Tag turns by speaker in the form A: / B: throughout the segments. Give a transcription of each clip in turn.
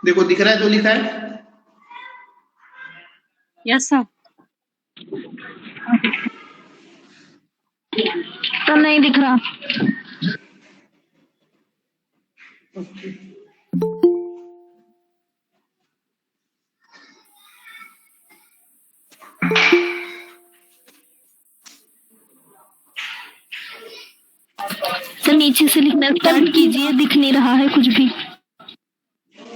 A: देखो दिख रहा है जो लिखा है?
B: Yes sir.
C: तो नहीं दिख रहा। तो नीचे से लिखना स्टार्ट कीजिए, दिख नहीं रहा है कुछ भी।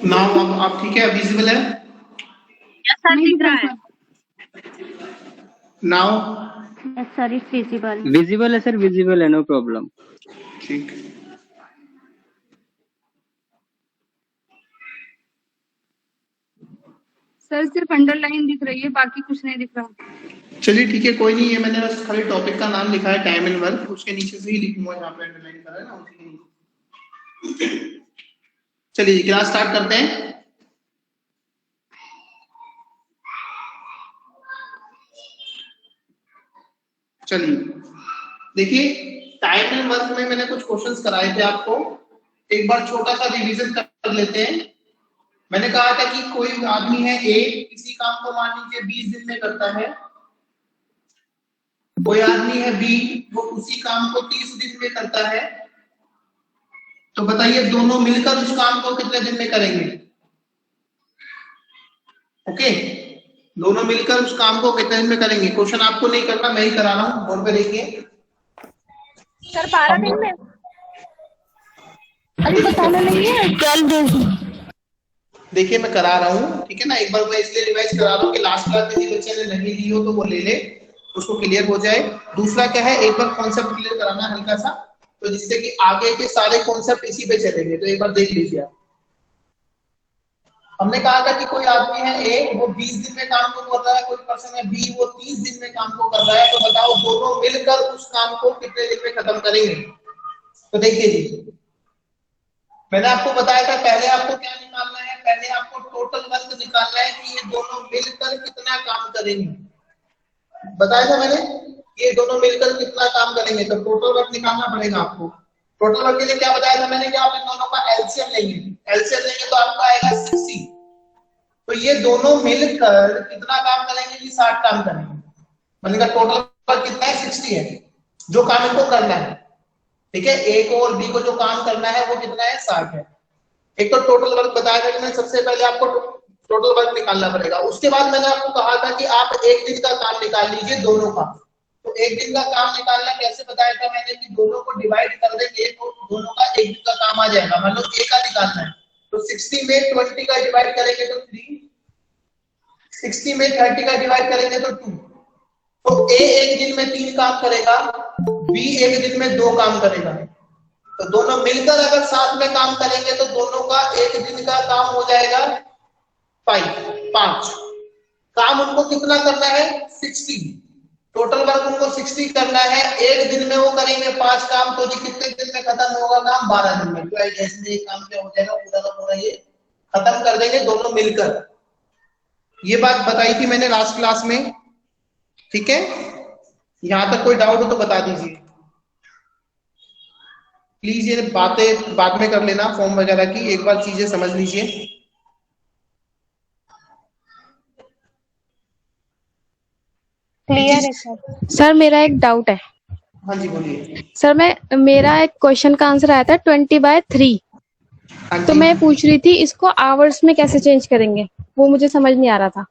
A: नाउ आप ठीक है, विजिबल है
B: यस सर, दिख रहा है।
A: Now?
C: Yes sir, it's visible.
D: Visible है सर, विजिबल है, नो प्रॉब्लम।
A: ठीक।
B: सर सिर्फ अंडरलाइन दिख रही है, बाकी कुछ नहीं दिख रहा।
A: चलिए ठीक है, कोई नहीं, ये मैंने बस खाली टॉपिक का नाम लिखा है, टाइम एंड वर्क, उसके नीचे से ही लिखूंगा जहाँ पे अंडरलाइन करा है ना, उसी के नीचे। चलिए जी, क्लास स्टार्ट करते हैं। चलिए देखिए, टाइम एंड वर्क में मैंने कुछ क्वेश्चंस कराए थे आपको, एक बार छोटा सा रिवीजन कर लेते हैं। मैंने कहा था कि कोई आदमी है ए, किसी काम को मान लीजिए 20 दिन में करता है। कोई आदमी है बी, वो उसी काम को 30 दिन में करता है। तो बताइए दोनों मिलकर उस काम को कितने दिन में करेंगे? ओके, दोनों मिलकर उस काम को कितने दिन में करेंगे? क्वेश्चन आपको नहीं करना, मैं ही करा रहा हूँ, बोर्ड पे देखिए।
C: सर 12 दिन में। अभी बताना नहीं है, 12 डेज।
A: देखिए मैं करा रहा हूँ, ठीक है ना, एक बार मैं इसलिए रिवाइज करा रहा हूँ कि लास्ट क्लास किसी बच्चे ने नहीं ली हो तो वो ले ले, उसको क्लियर हो जाए। दूसरा क्या है, एक बार कॉन्सेप्ट क्लियर कराना है हल्का सा, तो जिससे कि आगे के सारे कॉन्सेप्ट इसी पे चलेंगे। तो एक बार देख लीजिए आप। हमने कहा था कि कोई आदमी है ए, वो 20 दिन में काम को कर रहा है, कोई पर्सन है बी, वो 30 दिन में काम को कर रहा है। तो बताओ दोनों मिलकर उस काम को कितने दिन में खत्म करेंगे? तो देखिए जी, मैंने आपको बताया था पहले आपको क्या निकालना है, पहले आपको टोटल वर्क निकालना है कि ये दोनों मिलकर कितना काम करेंगे। बताया था मैंने, ये दोनों मिलकर कितना काम करेंगे, तो टोटल वर्क निकालना पड़ेगा आपको। टोटल वर्क के लिए क्या बताया था मैंने, कि आप इन दोनों का एलसीएम लेंगे। एलसीएम लेंगे तो आपका आएगा 60। तो ये दोनों मिलकर कितना काम करेंगे जी? 60 काम करेंगे। मतलब टोटल वर्क कितना है? 60 है, जो काम इनको करना है। ठीक है, ए को और बी को जो काम करना है वो कितना है? 60 है। एक तो टोटल वर्क बताया था कि मैंने, सबसे पहले आपको टोटल वर्क निकालना पड़ेगा। उसके बाद मैंने आपको कहा था कि आप एक दिन का काम निकाल लीजिए दोनों का। तो एक दिन का काम निकालना कैसे बताया था मैंने, कि दोनों को डिवाइड कर देंगे तो दोनों का एक दिन का काम आ जाएगा। मान लो ए का निकालना है तो 60 में 20 का डिवाइड करेंगे तो 3, 60 में 30 का डिवाइड करेंगे तो 2। तो ए एक दिन में 3 काम करेगा, बी एक दिन में 2 काम करेगा। तो दोनों मिलकर अगर साथ में काम करेंगे तो दोनों का एक दिन का काम हो जाएगा 5। काम उनको कितना करना है? 60। टोटल वर्क उनको 60 करना है, एक दिन में वो करेंगे 5 काम। तो जी कितने दिन में खत्म होगा काम? 12 दिन में। तो ऐसे काम क्या हो जाएगा, पूरा का पूरा ये खत्म कर देंगे दोनों मिलकर। ये बात बताई थी मैंने लास्ट क्लास में, ठीक है। यहां तक कोई डाउट हो तो बता दीजिए प्लीज। ये बातें बाद में कर लेना फॉर्म वगैरह की, एक बार चीजें समझ लीजिए।
C: क्लियर है सर।
E: सर मेरा एक डाउट है।
A: हाँ जी बोलिए।
E: सर मेरा एक क्वेश्चन का आंसर आया था 20/3।
A: हाँ
E: तो
A: जी,
E: मैं पूछ रही थी इसको आवर्स में कैसे चेंज करेंगे, वो मुझे समझ नहीं आ रहा था।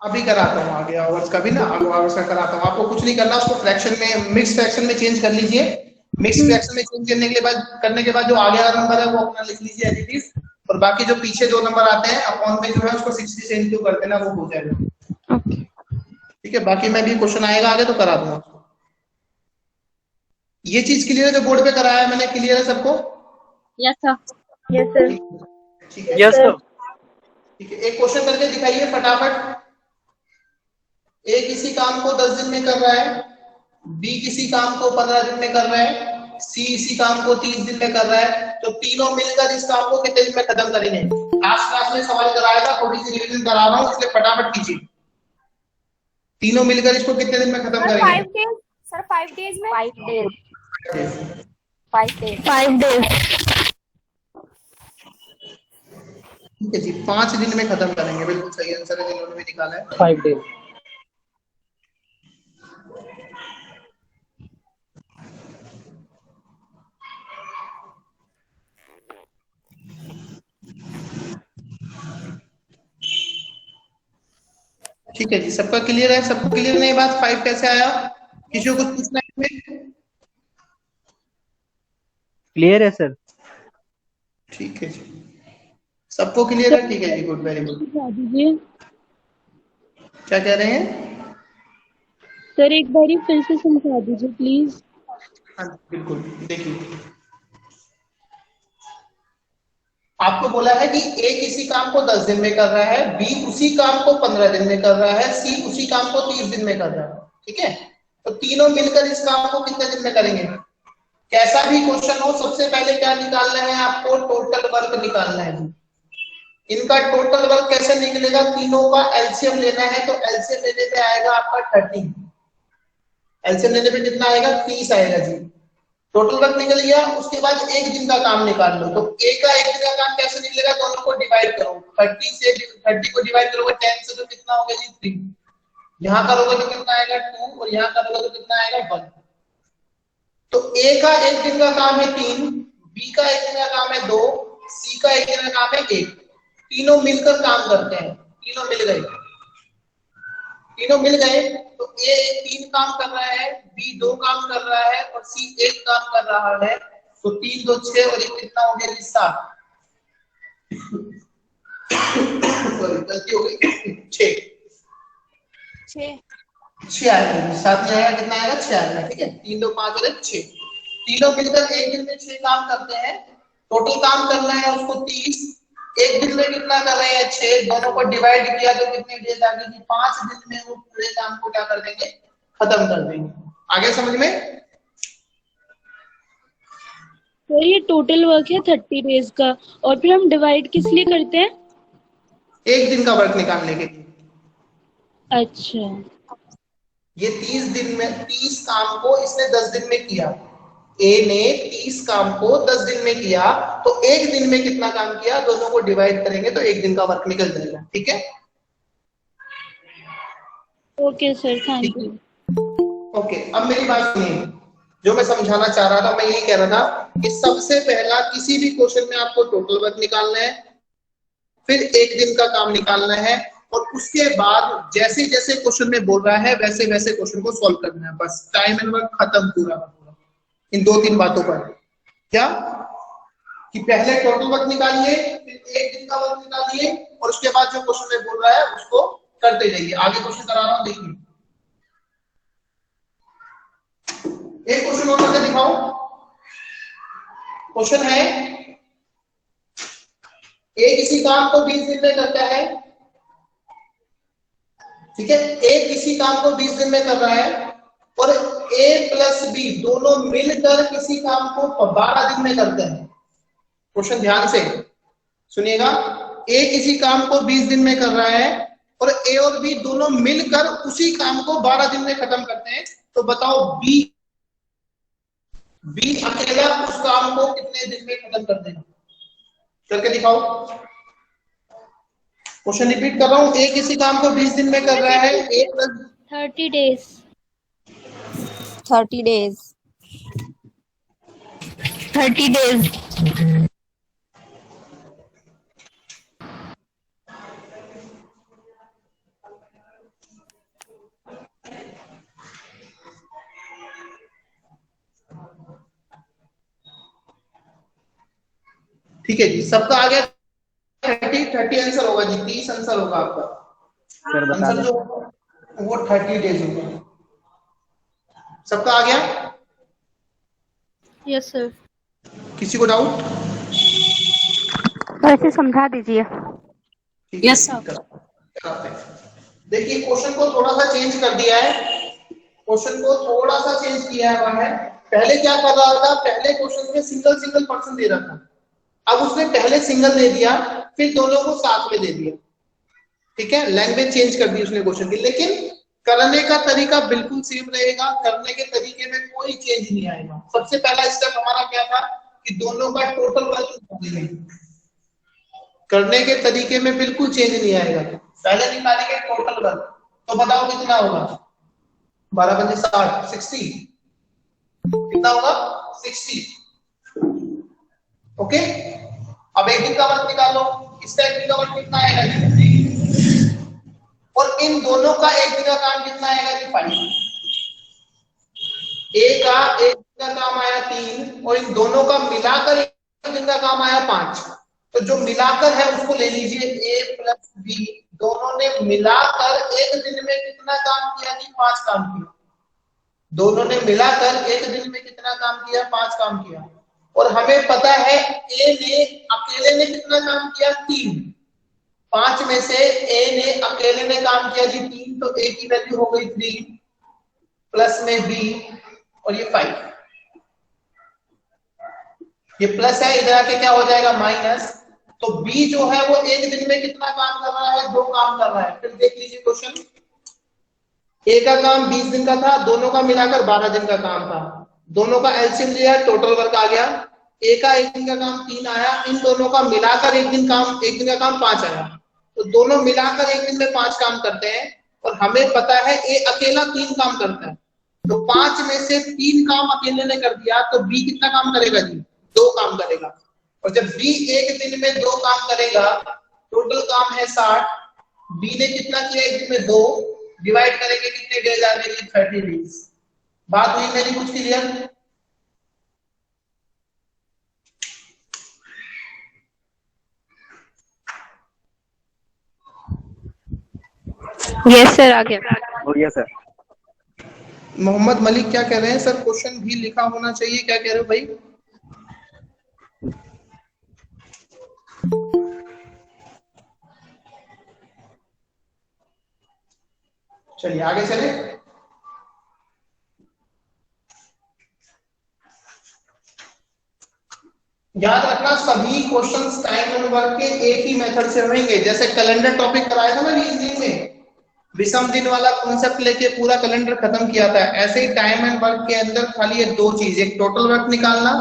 A: अभी कराता हूँ आगे आवर्स का भी ना, आगे आवर्स का कराता हूँ। आपको कुछ नहीं करना, उसको फ्रैक्शन में, मिक्स फ्रैक्शन में चेंज कर लीजिए। मिक्स फ्रैक्शन में चेंज करने के बाद जो आगे वाला नंबर है वो अपना लिख लीजिए एज इट इज, और बाकी जो पीछे 2 नंबर आते हैं अपॉन में जो है उसको 60 से इंटू कर देना, वो हो जाएगा।
E: ओके
A: ठीक है, बाकी मैं भी क्वेश्चन आएगा आगे तो करा दूंगा। ये चीज क्लियर है जो बोर्ड पे कराया है मैंने, क्लियर है सबको?
B: Yes sir.
C: Yes sir.
A: ठीक है,
D: यस सर।
A: ठीक है, एक क्वेश्चन करके दिखाइए फटाफट। ए किसी काम को 10 दिन में कर रहा है, बी किसी काम को 15 दिन में कर रहा है, सी इसी काम को 30 दिन में कर रहा है। तो तीनों मिलकर इस काम को कितने दिन में खत्म करेंगे? लास्ट क्लास में सवाल कराया था, थोड़ी सी रिवीजन करा रहा हूँ इसलिए फटाफट कीजिए। तीनों मिलकर इसको कितने दिन में खत्म करेंगे?
C: 5 डेज सर, 5 डेज में। 5 डेज। 5 डेज। 5 डेज।
A: ठीक है जी, 5 दिन में खत्म करेंगे, बिल्कुल सही आंसर है जिन्होंने भी निकाला है।
D: 5 days.
A: ठीक है जी, सबका क्लियर है? सबको क्लियर नहीं बात? 5 कैसे आया? किसी को कुछ पूछना है इसमें?
D: Clear है सर?
A: ठीक है जी, सबको क्लियर है? ठीक है जी, गुड, वेरी गुड।
C: समझा दीजिए
A: क्या कह रहे हैं?
C: सर, एक बार फिर से समझा दीजिए प्लीज।
A: हाँ बिल्कुल, देखिए आपको बोला है कि ए किसी काम को 10 दिन में कर रहा है, बी उसी काम को 15 दिन में कर रहा है, सी उसी काम को 30 दिन में कर रहा है। ठीक है, तो तीनों मिलकर इस काम को कितने दिन में करेंगे? कैसा भी क्वेश्चन हो, सबसे पहले क्या निकालना है आपको? टोटल वर्क निकालना है जी। इनका टोटल वर्क कैसे निकलेगा? तीनों का एलसीएम लेना है, तो एलसीएम लेने पे आएगा आपका 30। एलसीएम लेने पे कितना आएगा? 30 आएगा जी। टोटल वर्क निकल गया, उसके बाद एक दिन का काम निकाल लो। तो ए का एक दिन का काम कैसे निकलेगा? दोनों को डिवाइड करो, 30 को डिवाइड करोगे 10 से, तो कितना होगा जी? 3। यहाँ करोगे तो कितना आएगा? 2, और यहाँ करोगे तो कितना आएगा? 1। तो ए का एक दिन का काम है 3, बी का एक दिन का काम है 2, सी का एक दिन का काम है 1। तीनों मिलकर काम करते हैं, तीनों मिल गए, तीनों मिल गए। तो ए 3 काम कर रहा है, बी 2 काम कर रहा है, और सी 1 काम कर रहा है। तो 3 2 6 और 1 कितना हो गया? 7। सॉरी गलती हो गई, 6 आएगा, 7 नहीं आएगा, कितना आएगा? 6 आएगा। ठीक है, 3 2 5 और 6, तीनों मिलकर एक दिन में 6 काम करते हैं। टोटल काम करना है उसको 30, एक दिन में कितना कर रहे हैं? 6। दोनों को डिवाइड किया तो कितने डेज आ गए? 5 दिन में वो पूरे काम को क्या कर देंगे? खत्म कर देंगे। आगे समझ में?
C: सर, ये टोटल वर्क है 30 डेज का, और फिर हम डिवाइड किस लिए करते हैं?
A: एक दिन का वर्क निकालने के लिए।
C: अच्छा,
A: ये 30 दिन में 30 काम को इसने 10 दिन में किया। ए ने 30 काम को 10 दिन में किया, तो एक दिन में कितना काम किया? दोनों को डिवाइड करेंगे तो एक दिन का वर्क निकल जाएगा। ठीक है,
C: okay sir, thank you.
A: Okay. अब मेरी बात सुनिए, जो मैं समझाना चाह रहा था, मैं यही कह रहा था कि सबसे पहला किसी भी क्वेश्चन में आपको टोटल वर्क निकालना है, फिर एक दिन का काम निकालना है, और उसके बाद जैसे जैसे क्वेश्चन में बोल रहा है वैसे वैसे क्वेश्चन को सॉल्व करना है। बस टाइम एंड वर्क खत्म, पूरा इन 2-3 बातों पर। क्या कि पहले टोटल वर्क निकालिए, फिर एक दिन का वर्क निकालिए, और उसके बाद जो क्वेश्चन में बोल रहा है उसको करते जाइए। आगे क्वेश्चन करा रहा हूं, देखिए एक क्वेश्चन और करके दिखाओ। क्वेश्चन है, ए किसी काम को 20 दिन में करता है। ठीक है, ए किसी काम को 20 दिन में कर रहा है, और ए प्लस बी दोनों मिलकर किसी काम को 12 दिन में करते हैं। क्वेश्चन ध्यान से सुनिएगा। ए किसी काम को 20 दिन में कर रहा है, और ए और बी दोनों मिलकर उसी काम को 12 दिन में खत्म करते हैं। तो बताओ बी अकेला उस काम को कितने दिन में खत्म कर देगा? करके दिखाओ। क्वेश्चन रिपीट कर रहा हूं, ए किसी काम को 20 दिन में कर रहा है, ए प्लस
C: 30 डेज।
F: 30 days.
C: 30 डेज।
A: ठीक है जी, सबका आ गया? 30 आंसर होगा जी, 30 आंसर होगा आपका।
D: सर बता
A: आंसर
D: दें।
A: जो वो 30 डेज होगा। सबका आ गया?
C: Yes sir.
A: किसी को डाउट?
B: वैसे समझा दीजिए।
A: Yes sir. देखिए क्वेश्चन को थोड़ा सा चेंज कर दिया है, क्वेश्चन को थोड़ा सा चेंज किया है। पहले क्या कर रहा था? पहले क्वेश्चन में सिंगल सिंगल पर्सन दे रहा था, अब उसने पहले सिंगल दे दिया, फिर दोनों को साथ में दे दिया। ठीक है, लैंग्वेज चेंज कर दी उसने क्वेश्चन की, लेकिन करने का तरीका बिल्कुल सेम रहेगा। करने के तरीके में कोई चेंज नहीं आएगा। सबसे पहला स्टेप हमारा क्या था कि दोनों का टोटल वर्क निकालेंगे। करने के तरीके में बिल्कुल चेंज नहीं आएगा। पहले निकालेंगे टोटल वर्क, तो बताओ कितना होगा? 12 बजे 60, 60 कितना होगा? 60। ओके, अब एक दिन का वर्क निकालो, इसका एक दिन का वर्क कितना आएगा जी? और इन दोनों का एक दिन का काम कितना आएगा जी? 5। ए का एक दिन का काम आया 3 और इन दोनों का मिलाकर एक दिन का काम आया 5। तो जो मिलाकर है उसको ले लीजिए, ए प्लस बी दोनों ने मिलाकर एक दिन में कितना काम किया जी? 5 काम किया। दोनों ने मिलाकर एक दिन में कितना काम किया? 5 काम किया। और हमें पता है ए ने अकेले ने कितना काम किया? 3। 5 में से ए ने अकेले ने काम किया जी 3, तो ए की वैल्यू हो गई 3 प्लस में बी और ये 5। ये प्लस है, इधर आके क्या हो जाएगा? माइनस। तो बी जो है वो एक दिन में कितना काम कर रहा है? 2 काम कर रहा है। फिर देख लीजिए क्वेश्चन, ए का काम 20 दिन का था, दोनों का मिलाकर 12 दिन का काम था। दोनों का एलसीएम लिया, टोटल वर्क आ गया। ए का एक दिन का काम 3 आया, इन दोनों का मिलाकर एक दिन का काम 5 आया। तो दोनों मिलाकर एक दिन में 5 काम करते हैं और हमें पता है ए अकेला 3 काम करता है। तो 5 में से 3 काम अकेले ने कर दिया, तो बी कितना काम करेगा जी? 2 काम करेगा। और जब बी एक दिन में 2 काम करेगा, टोटल काम है 60, बी ने कितना किया? एक दिन में 2, डिवाइड करेंगे कितने डेज आ जाएंगे? 30 डेज। बात हुई मेरी कुछ क्लियर?
E: यस सर, आ गया।
D: हो गया सर।
A: मोहम्मद मलिक क्या कह रहे हैं? सर क्वेश्चन भी लिखा होना चाहिए, क्या कह रहे हो भाई? चलिए आगे चले। याद रखना सभी क्वेश्चंस टाइम एंड वर्क के एक ही मेथड से रहेंगे। जैसे कैलेंडर टॉपिक कराया था ना रीजनिंग में, विषम दिन वाला कॉन्सेप्ट लेके पूरा कैलेंडर खत्म किया था, ऐसे ही टाइम एंड वर्क के अंदर खाली ये 2 चीज, एक टोटल वर्क निकालना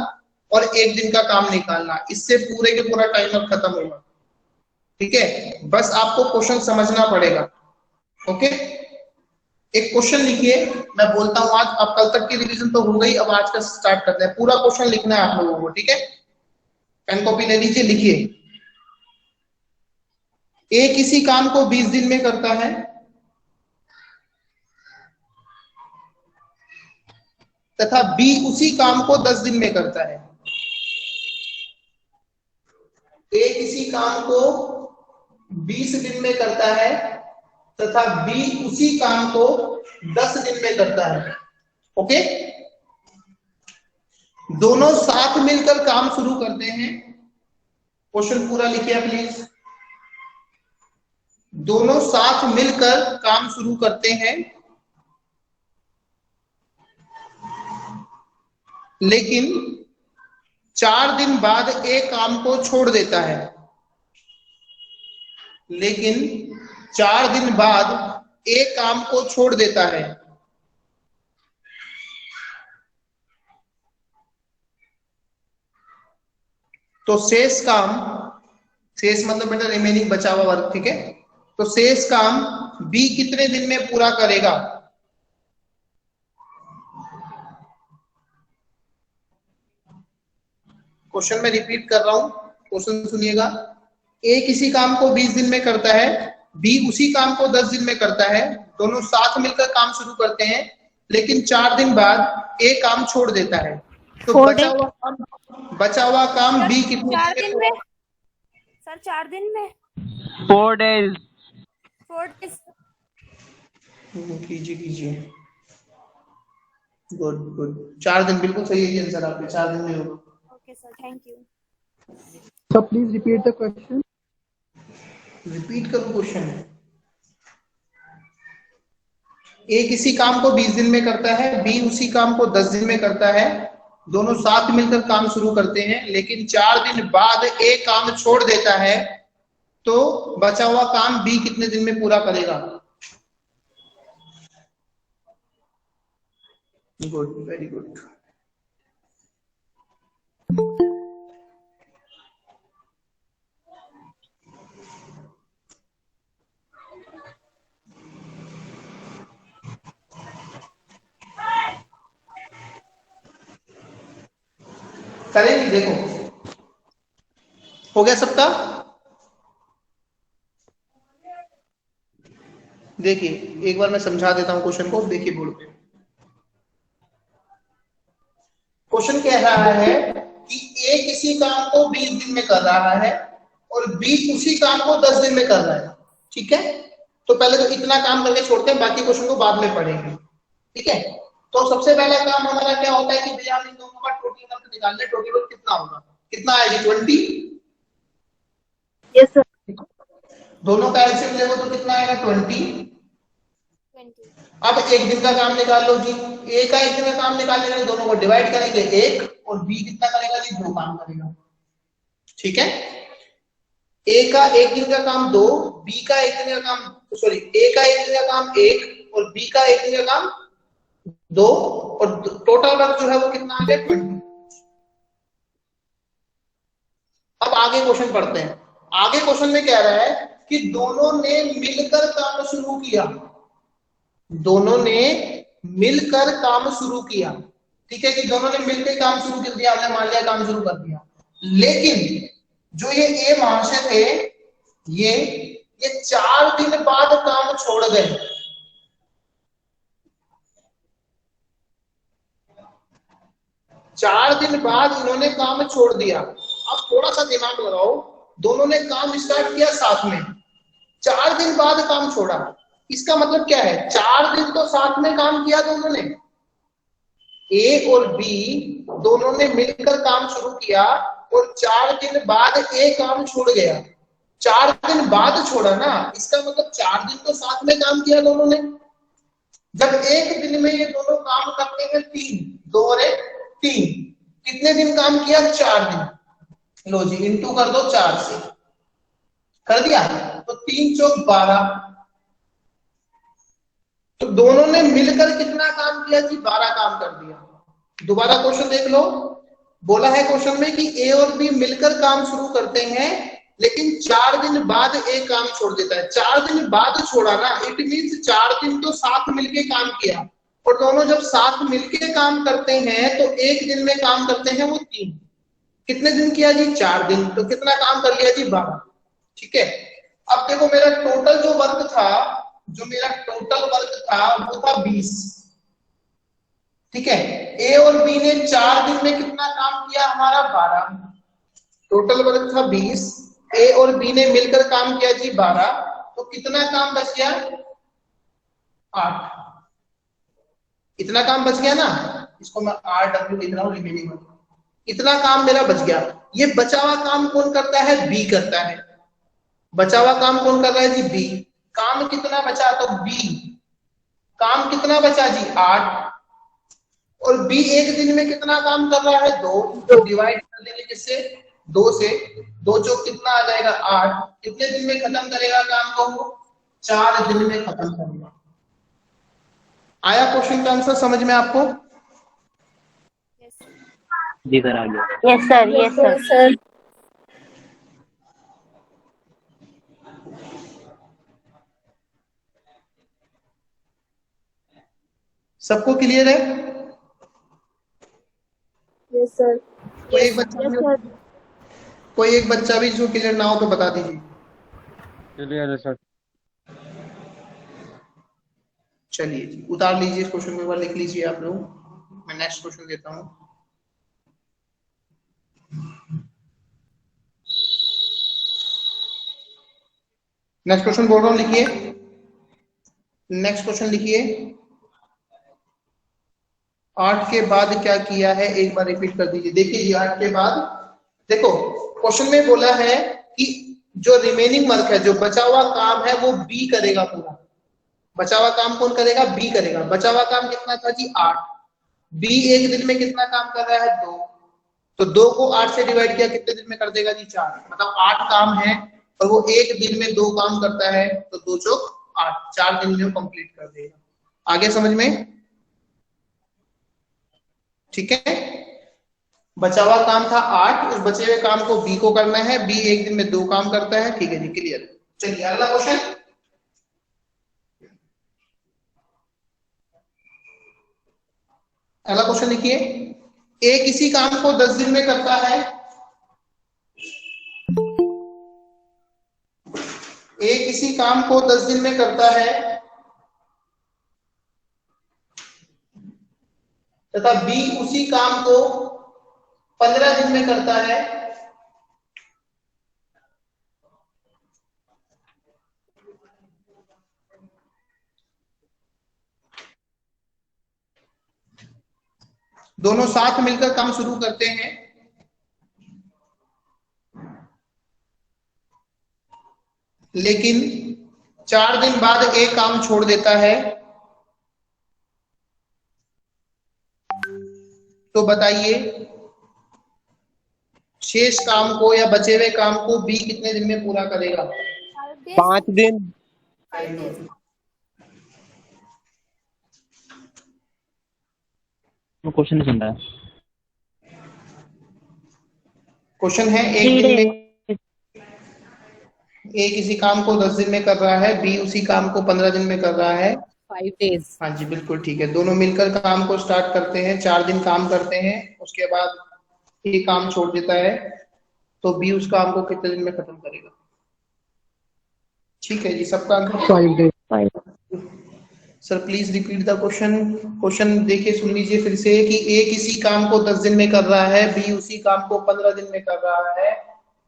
A: और एक दिन का काम निकालना, इससे पूरे के पूरा टाइम वर्क खत्म होगा। ठीक है, बस आपको क्वेश्चन समझना पड़ेगा। ओके, एक क्वेश्चन लिखिए, मैं बोलता हूं आज, अब कल तक की रिवीजन तो हो गई, अब आज का स्टार्ट करते हैं। पूरा क्वेश्चन लिखना है आप लोगों को, ठीक है? पेन कॉपी ले लीजिए, लिखिए। ए किसी काम को 20 दिन में करता है तथा बी उसी काम को 10 दिन में करता है। ए किसी काम को 20 दिन में करता है तथा बी उसी काम को 10 दिन में करता है। ओके, दोनों साथ मिलकर काम शुरू करते हैं। क्वेश्चन पूरा लिखिए प्लीज। दोनों साथ मिलकर काम शुरू करते हैं, लेकिन 4 दिन बाद एक काम को छोड़ देता है। लेकिन 4 दिन बाद एक काम को छोड़ देता है। तो शेष काम, शेष मतलब बेटा रिमेनिंग बचा हुआ वर्क, ठीक है? तो शेष काम बी कितने दिन में पूरा करेगा? क्वेश्चन में रिपीट कर रहा हूं, क्वेश्चन सुनिएगा। ए किसी काम को 20 दिन में करता है, बी उसी काम को 10 दिन में करता है। दोनों साथ मिलकर काम शुरू करते हैं, लेकिन 4 दिन बाद ए काम छोड़ देता है। तो बचा हुआ काम बी कितने
F: 4 दिन में? सर 4 दिन में?
D: 4 days।
F: 4 days।
A: कीजिए गुड गुड, 4 दिन बिल्कुल सही है आंसर आपके, 4 दिन में होगा।
F: Okay sir, thank you.
D: So please repeat the question.
A: Repeat करूं क्वेश्चन? ए किसी काम को 20 दिन में करता है, बी उसी काम को 10 दिन में करता है। दोनों साथ मिलकर काम शुरू करते हैं, लेकिन 4 दिन बाद ए काम छोड़ देता है। तो बचा हुआ काम बी कितने दिन में पूरा करेगा? Good, very good. करेंगे, देखो हो गया सबका। देखिए एक बार मैं समझा देता हूं क्वेश्चन को, देखिए बोर्ड पे। क्वेश्चन कह रहा है कि ए किसी काम को 20 दिन में कर रहा है और बी उसी काम को 10 दिन में कर रहा है, ठीक है। तो पहले तो इतना काम करके छोड़ते हैं, बाकी क्वेश्चन को बाद में पढ़ेंगे, ठीक है। तो सबसे पहला काम हमारा क्या होता है कि भैया इन दोनों का टोटल वर्क निकालना है। टोटल वर्क कितना होगा, कितना आएगी 20।
E: Yes sir.
A: दोनों का एलसीएम लेंगे तो कितना आएगा 20।
F: 20।
A: अब एक दिन का काम निकाल लो जी। ए का एक दिन का काम निकालने के लिए दोनों को डिवाइड करेंगे 1 और बी कितना करेगा जी 2 काम करेगा, ठीक है। ए का एक दिन का काम 2, बी का एक दिन का काम, सॉरी ए का एक दिन का काम 1 और बी का एक दिन का काम 2 और टोटल वर्क जो है वो कितना आ गया 20। अब आगे क्वेश्चन पढ़ते हैं। आगे क्वेश्चन में कह रहा है कि दोनों ने मिलकर काम शुरू किया, दोनों ने मिलकर काम शुरू किया, ठीक है कि दोनों ने मिलकर काम शुरू कर दिया, हमने मान लिया काम शुरू कर दिया। लेकिन जो ये ए महाशय थे ये 4 दिन बाद काम छोड़ गए। चार दिन बाद इन्होंने काम छोड़ दिया। अब थोड़ा सा दिमाग लगाओ, दोनों ने काम स्टार्ट किया साथ में, 4 दिन बाद काम छोड़ा, इसका मतलब क्या है 4 दिन तो साथ में काम किया दोनों ने। ए और बी दोनों ने मिलकर काम शुरू किया और 4 दिन बाद ए काम छोड़ गया। 4 दिन बाद छोड़ा ना, इसका मतलब 4 दिन तो साथ में काम किया दोनों ने। जब एक दिन में ये दोनों काम करते हैं 3, 2 और 1 3, कितने दिन काम किया 4 दिन। लो जी इंटू कर दो 4 से, कर दिया तो 3 चौक 12। तो दोनों ने मिलकर कितना काम किया जी 12 काम कर दिया। दोबारा क्वेश्चन देख लो, बोला है क्वेश्चन में कि ए और बी मिलकर काम शुरू करते हैं लेकिन 4 दिन बाद ए काम छोड़ देता है। 4 दिन बाद छोड़ा ना, इट मीन्स 4 दिन तो साथ मिलके काम किया और दोनों जब साथ मिलके काम करते हैं तो एक दिन में काम करते हैं वो 3। कितने दिन किया जी 4 दिन, तो कितना काम कर लिया जी 12, ठीक है। अब देखो मेरा टोटल जो वर्क था, जो मेरा टोटल वर्क था वो था 20, ठीक है। ए और बी ने 4 दिन में कितना काम किया हमारा 12, टोटल वर्क था 20, ए और बी ने मिलकर काम किया जी 12, तो कितना काम बच गया 8। इतना काम बच गया ना, इसको मैं RW लिख रहा हूं रिमेनिंग वर्क, इतना काम मेरा बच गया। ये बचा हुआ काम कौन करता है, बी करता है। बचा हुआ काम कौन कर रहा है जी बी। काम कितना बचा, तो बी काम कितना बचा जी 8 और बी एक दिन में कितना काम कर रहा है 2, तो डिवाइड कर देंगे किससे 2 से, 2 चौक कितना आ जाएगा 8। कितने दिन में खत्म करेगा काम को वो 4 दिन में खत्म करेगा। आया क्वेश्चन का आंसर समझ में आपको।
D: जी सर आ गया।
G: Yes sir, yes sir.
A: सबको क्लियर है।
C: Yes sir.
A: कोई एक बच्चा भी जो क्लियर ना हो तो बता दीजिए।
D: क्लियर है सर।
A: चलिए जी उतार लीजिए इस क्वेश्चन को, एक बार लिख लीजिए आप लोग। मैं नेक्स्ट क्वेश्चन देता हूं। नेक्स्ट क्वेश्चन बोल रहा हूं, लिखिए। नेक्स्ट क्वेश्चन लिखिए। 8 के बाद क्या किया है एक बार रिपीट कर दीजिए। देखिए जी 8 के बाद देखो क्वेश्चन में बोला है कि जो रिमेनिंग वर्क है, जो बचा हुआ काम है वो बी करेगा पूरा। बचा हुआ काम कौन करेगा, बी करेगा। बचा हुआ काम कितना था जी 8। बी एक दिन में कितना काम कर रहा है 2, तो 2 को 8 से डिवाइड किया कितने दिन में कर देगा जी 4। मतलब 8 काम है और वो एक दिन में 2 काम करता है, तो 2 चौक 8, 4 दिन में वो कंप्लीट कर देगा। आगे समझ में, ठीक है। बचा हुआ काम था 8, उस बचे हुए काम को बी को करना है। बी एक दिन में 2 काम करता है, ठीक है जी क्लियर। चलिए अगला क्वेश्चन। अगला क्वेश्चन लिखिए। ए किसी काम को 10 दिन में करता है, ए किसी काम को 10 दिन में करता है तथा बी उसी काम को 15 दिन में करता है, दोनों साथ मिलकर काम शुरू करते हैं, लेकिन 4 दिन बाद एक काम छोड़ देता है, तो बताइए शेष काम को या बचे हुए काम को बी कितने दिन में पूरा करेगा?
D: 5 दिन।
F: 5 days।
D: क्वेश्चन नहीं सुन रहा है।
A: क्वेश्चन है एक दिन में ए किसी काम को 10 दिन में कर रहा है, बी उसी काम को 15 दिन में कर रहा है,
H: 5 days।
A: हाँ जी बिल्कुल ठीक है। दोनों मिलकर काम को स्टार्ट करते हैं, 4 दिन काम करते हैं, उसके बाद ये काम छोड़ देता है, तो बी उस काम को कितने दिन में खत्म करेगा? ठीक है जी, सबका answer
D: 5 days।
A: Sir please repeat the question. Question देखिए, सुन लीजिए फिर से कि ए किसी काम को 10 दिन में कर रहा है, बी उसी काम को 15 दिन में कर रहा है,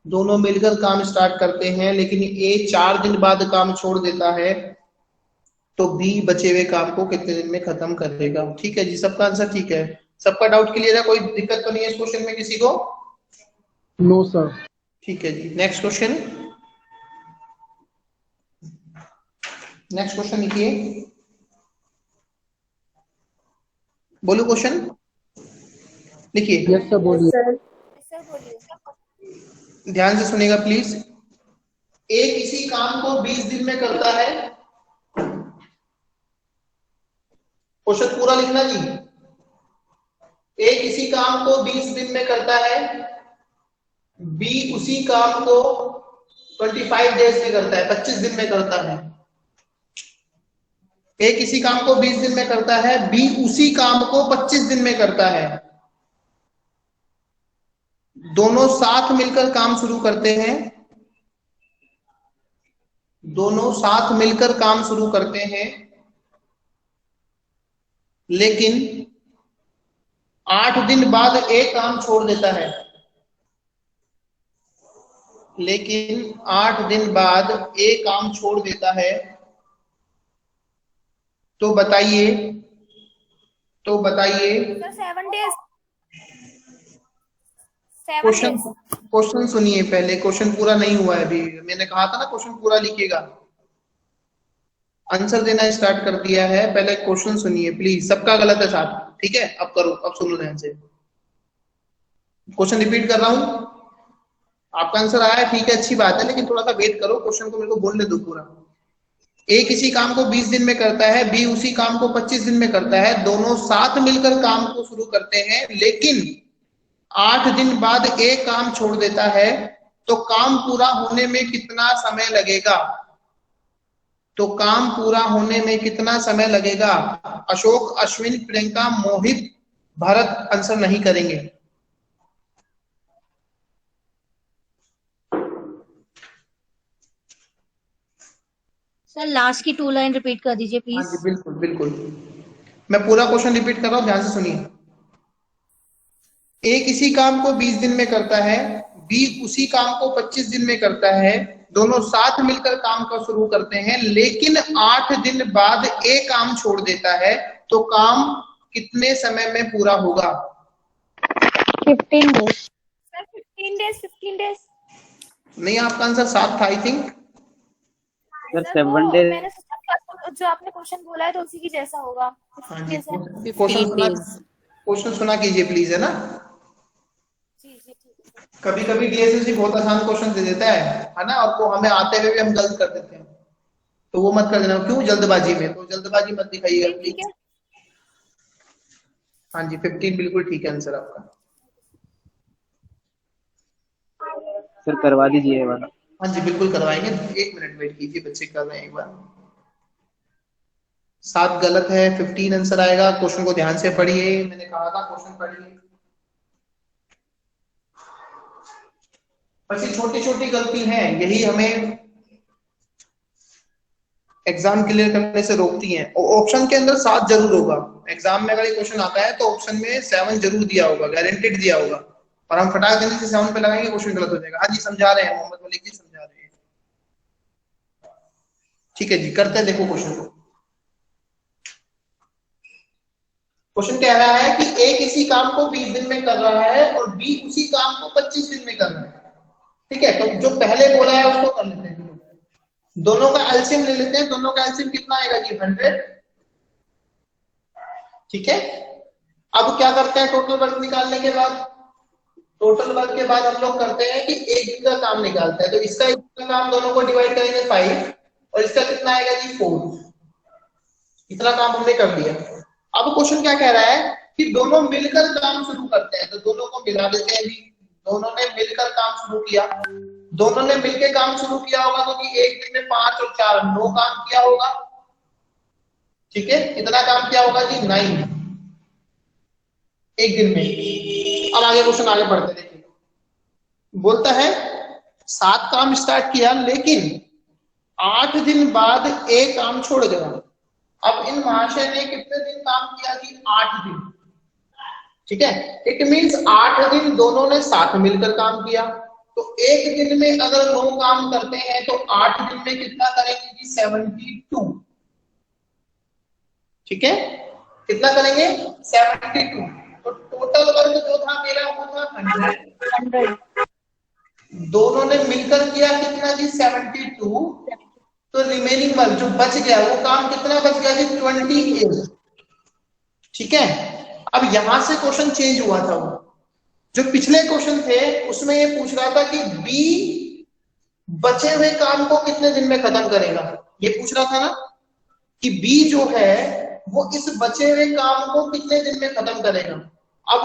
A: दोनों मिलकर काम स्टार्ट करते हैं, लेकिन ए 4 दिन बाद काम छोड़ देता है, तो बी बचे हुए काम को कितने दिन में खत्म करेगा? ठीक है जी, सबका आंसर ठीक है। सबका डाउट क्लियर है? कोई दिक्कत तो नहीं है इस क्वेश्चन में किसी को?
D: No sir.
A: ठीक है जी, नेक्स्ट क्वेश्चन। नेक्स्ट क्वेश्चन लिखिए, बोलो क्वेश्चन लिखिए।
D: यस सर बोलिए।
F: सर बोलिए।
A: ध्यान से सुनेगा प्लीज। ए किसी काम को 20 दिन में करता है, क्वेश्चन पूरा लिखना जी। ए किसी काम को 20 दिन में करता है, बी उसी काम को 25 डेज में करता है, 25 दिन में करता है। ए किसी काम को 20 दिन में करता है, बी उसी काम को 25 दिन में करता है, दोनों साथ मिलकर काम शुरू करते हैं, दोनों साथ मिलकर काम शुरू करते हैं, लेकिन 8 दिन बाद एक काम छोड़ देता है, लेकिन 8 दिन बाद एक काम छोड़ देता है, तो बताइए
F: सर 7 days।
A: क्वेश्चन सुनिए पहले, क्वेश्चन पूरा नहीं हुआ है अभी। मैंने कहा था ना क्वेश्चन पूरा लिखिएगा। आंसर देना स्टार्ट कर दिया है, पहले क्वेश्चन सुनिए प्लीज। सबका गलत है साथ, ठीक है? अब करो, अब सुनो ध्यान से। क्वेश्चन रिपीट कर रहा हूं। आपका आंसर आया, ठीक है, अच्छी बात है, लेकिन थोड़ा सा वेट करो, क्वेश्चन को मेरे को बोलने दो पूरा। ए किसी काम को 20 दिन में करता है, बी उसी काम को 25 दिन में करता है, दोनों साथ मिलकर काम को शुरू करते हैं, लेकिन 8 दिन बाद एक काम छोड़ देता है, तो काम पूरा होने में कितना समय लगेगा? तो काम पूरा होने में कितना समय लगेगा? अशोक, अश्विन, प्रियंका, मोहित, भरत आंसर नहीं करेंगे।
G: सर लास्ट की 2 लाइन रिपीट कर दीजिए प्लीज।
A: हाँ जी बिल्कुल बिल्कुल, मैं पूरा क्वेश्चन रिपीट कर रहा हूँ, ध्यान से सुनिए। ए किसी काम को 20 दिन में करता है, बी उसी काम को 25 दिन में करता है, दोनों साथ मिलकर काम को शुरू करते हैं, लेकिन 8 दिन बाद एक काम छोड़ देता है, तो काम कितने समय में पूरा होगा?
E: 15 days।
F: Sir 15 days। 15 days।
A: नहीं, आपका आंसर 7 था आई थिंक।
D: सर
F: सर
D: 7
F: वो
D: days।
F: मैंने सोचा जो आपने क्वेश्चन बोला है तो उसी की जैसा होगा।
A: हाँ जी,
H: 15 days।
A: क्वेश्चन सुना कीजिए प्लीज, है ना?
F: जी ठीक है।
A: कभी कभी डीएसएससी बहुत आसान क्वेश्चन दे देता है ना, और वो हमें आते हुए भी हम गलत कर देते हैं, तो वो मत कर देना। क्यों? जल्दबाजी में, तो जल्दबाजी मत दिखाइएगा
F: ठीक
A: प्लीज।
F: है।
A: हाँ जी 15 बिल्कुल ठीक है आंसर आपका।
D: सर करवा दीजिए वाला।
A: हाँ जी बिल्कुल करवाएंगे, 1 मिनट वेट कीजिए, बच्चे कर रहे हैं एक बार। 7 गलत है, 15 आंसर आएगा। क्वेश्चन को ध्यान से पढ़िए, मैंने कहा था क्वेश्चन पढ़िए। बस ये छोटी छोटी गलती है, यही हमें एग्जाम क्लियर करने से रोकती हैं। और ऑप्शन के अंदर 7 जरूर होगा, एग्जाम में अगर ये क्वेश्चन आता है तो ऑप्शन में 7 जरूर दिया होगा, गारंटेड दिया होगा, और हम फटाक देने से 7 पे लगाएंगे क्वेश्चन गलत हो जाएगा। हाँ जी समझा रहे हैं, मोहम्मद मलिक जी समझा रहे हैं। ठीक है जी, करते हैं देखो क्वेश्चन को। क्वेश्चन कह रहा है कि ए किसी काम को 20 दिन में कर रहा है और बी उसी काम को 25 दिन में कर रहा है। ठीक है, तो जो पहले बोला है उसको कर लेते हैं, दोनों का एलसीएम ले लेते हैं। दोनों का एलसीएम कितना आएगा जी? 100। ठीक है, अब क्या करते हैं टोटल वर्क निकालने के बाद? टोटल वर्क के बाद हम लोग करते हैं कि एक दिन का काम निकालते हैं। तो इसका एक दिन का काम दोनों को डिवाइड करेंगे 5 और इसका कितना आएगा जी? 4। इतना काम हमने कर लिया। अब क्वेश्चन क्या कह रहा है कि दोनों मिलकर काम शुरू करते हैं, तो दोनों को मिला देते हैं जी। दोनों ने मिलकर काम शुरू किया, दोनों ने मिलकर काम शुरू किया होगा तो कि एक दिन में 5 और 4 9 काम किया होगा। ठीक है, कितना काम किया होगा जी? 9 एक दिन में। अब आगे क्वेश्चन आगे बढ़ते देखिए, बोलता है 7 काम स्टार्ट किया लेकिन 8 दिन बाद एक काम छोड़ गया। अब इन महाशय ने कितने दिन काम किया जी? 8 दिन। ठीक है, इट मीन्स 8 दिन दोनों ने साथ मिलकर काम किया। तो एक दिन में अगर 9 काम करते हैं तो 8 दिन में कितना करेंगे जी? 72। ठीक है, कितना करेंगे? 72। तो टोटल वर्क जो था मेरा वो था 100। दोनों ने मिलकर किया कितना जी? 72। तो रिमेनिंग वर्क जो बच गया वो काम कितना बच गया जी? 28। ठीक है, अब यहां से क्वेश्चन चेंज हुआ था। वो जो पिछले क्वेश्चन थे उसमें ये पूछ रहा था कि बी बचे हुए काम को कितने दिन में खत्म करेगा। ये पूछ रहा था ना कि बी जो है वो इस बचे हुए काम को कितने दिन में खत्म करेगा। अब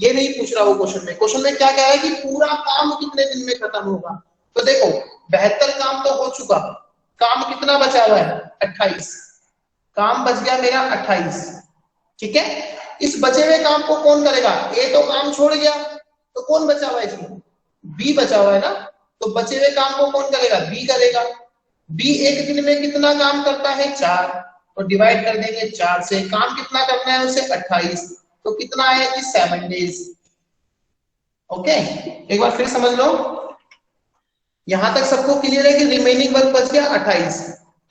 A: ये नहीं पूछ रहा वो क्वेश्चन में। क्वेश्चन में क्या कह रहा है कि पूरा काम कितने दिन में खत्म होगा। तो देखो 72 काम तो हो चुका, काम कितना बचा हुआ है? 28। काम बच गया मेरा 28। ठीक है, इस बचे हुए काम को कौन करेगा? ए तो काम छोड़ गया, तो कौन बचा हुआ है जी? बी बचा हुआ है ना। तो बचे हुए काम को कौन करेगा? बी करेगा। बी एक दिन में कितना काम करता है? 4। तो डिवाइड कर देंगे 4 से। काम कितना करना है उसे? 28। तो कितना आया जी? 7 डेज। ओके, एक बार फिर समझ लो, यहां तक सबको क्लियर है कि रिमेनिंग वर्क बच गया 28।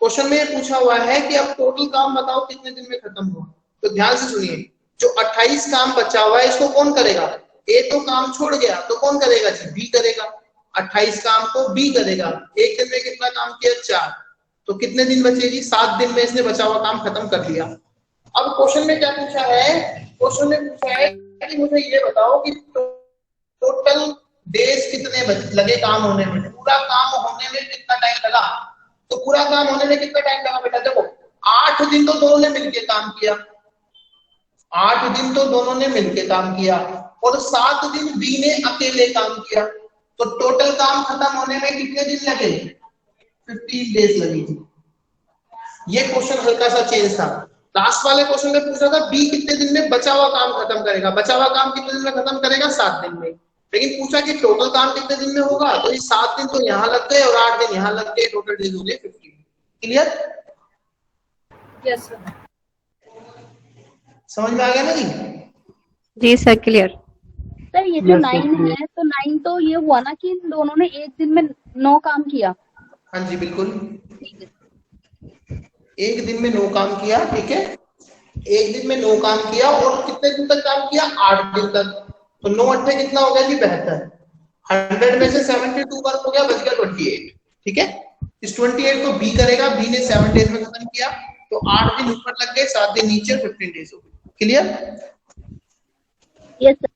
A: क्वेश्चन में पूछा हुआ है कि अब टोटल काम बताओ कितने दिन में खत्म हुआ। तो ध्यान से सुनिए, जो 28 काम बचा हुआ है इसको कौन करेगा? ए तो काम छोड़ गया, तो कौन करेगा जी? बी करेगा। 28 काम को बी करेगा। एक दिन में कितना काम किया? 4। तो कितने दिन बचे जी? 7 दिन में इसने बचा हुआ काम खत्म कर दिया। अब क्वेश्चन में क्या पूछा है? क्वेश्चन में पूछा है कि मुझे ये बताओ कि टोटल डेज कितने लगे काम होने में, पूरा काम होने में कितना टाइम लगा। तो पूरा काम होने में कितना टाइम लगा बेटा? देखो 8 दिन तो दोनों ने मिलकर काम किया, 8 दिन तो दोनों ने मिलकर काम किया, और 7 दिन बी ने अकेले काम किया। तो टोटल काम खत्म होने में कितने दिन लगे? 15 डेज लगे। ये क्वेश्चन हल्का सा चेंज था। लास्ट वाले क्वेश्चन में पूछा था बी कितने दिन में बचा हुआ काम खत्म करेगा। बचा हुआ काम कितने दिन में खत्म करेगा? 7 दिन में। लेकिन पूछा कि टोटल काम कितने दिन में होगा, तो ये 7 दिन तो यहाँ लग गए और 8 दिन यहाँ लग गए, टोटल डेज हो गए 15। क्लियर?
B: Yes sir.
A: समझ में आ गया ना जी?
E: जी सर, क्लियर।
C: सर ये जो 9 है, तो 9 तो ये हुआ ना कि इन दोनों ने एक दिन में 9 काम किया।
A: हाँ जी बिल्कुल, एक दिन में 9 काम किया। ठीक है, एक दिन में 9 काम किया और कितने दिन तक काम किया? 8 दिन तक। तो 9 8 कितना हो गया जी? 72। 100 में से 72 वर्क हो गया, बच गया 28। ठीक है, इस 28 को बी करेगा, बी ने 7 डेज में खत्म किया, तो 8 दिन ऊपर लग गए, 7 दिन नीचे, 15 डेज हो गए। क्लियर?
C: Yes sir.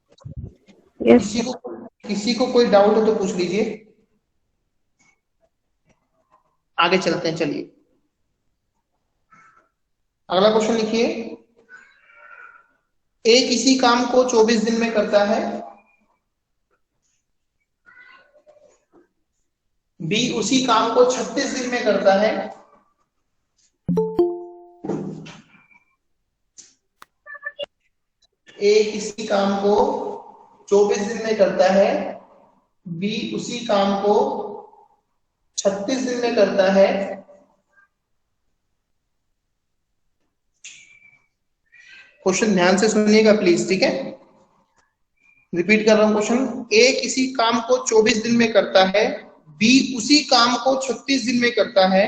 E: यस।
A: किसी को कोई डाउट हो तो पूछ लीजिए, आगे चलते हैं। चलिए अगला क्वेश्चन लिखिए। ए किसी काम को 24 दिन में करता है, बी उसी काम को 36 दिन में करता है, ए किसी काम को 24 दिन में करता है, बी उसी काम को 36 दिन में करता है, क्वेश्चन ध्यान से सुनिएगा प्लीज, ठीक है। रिपीट कर रहा हूं क्वेश्चन। ए किसी काम को 24 दिन में करता है, बी उसी काम को 36 दिन में करता है,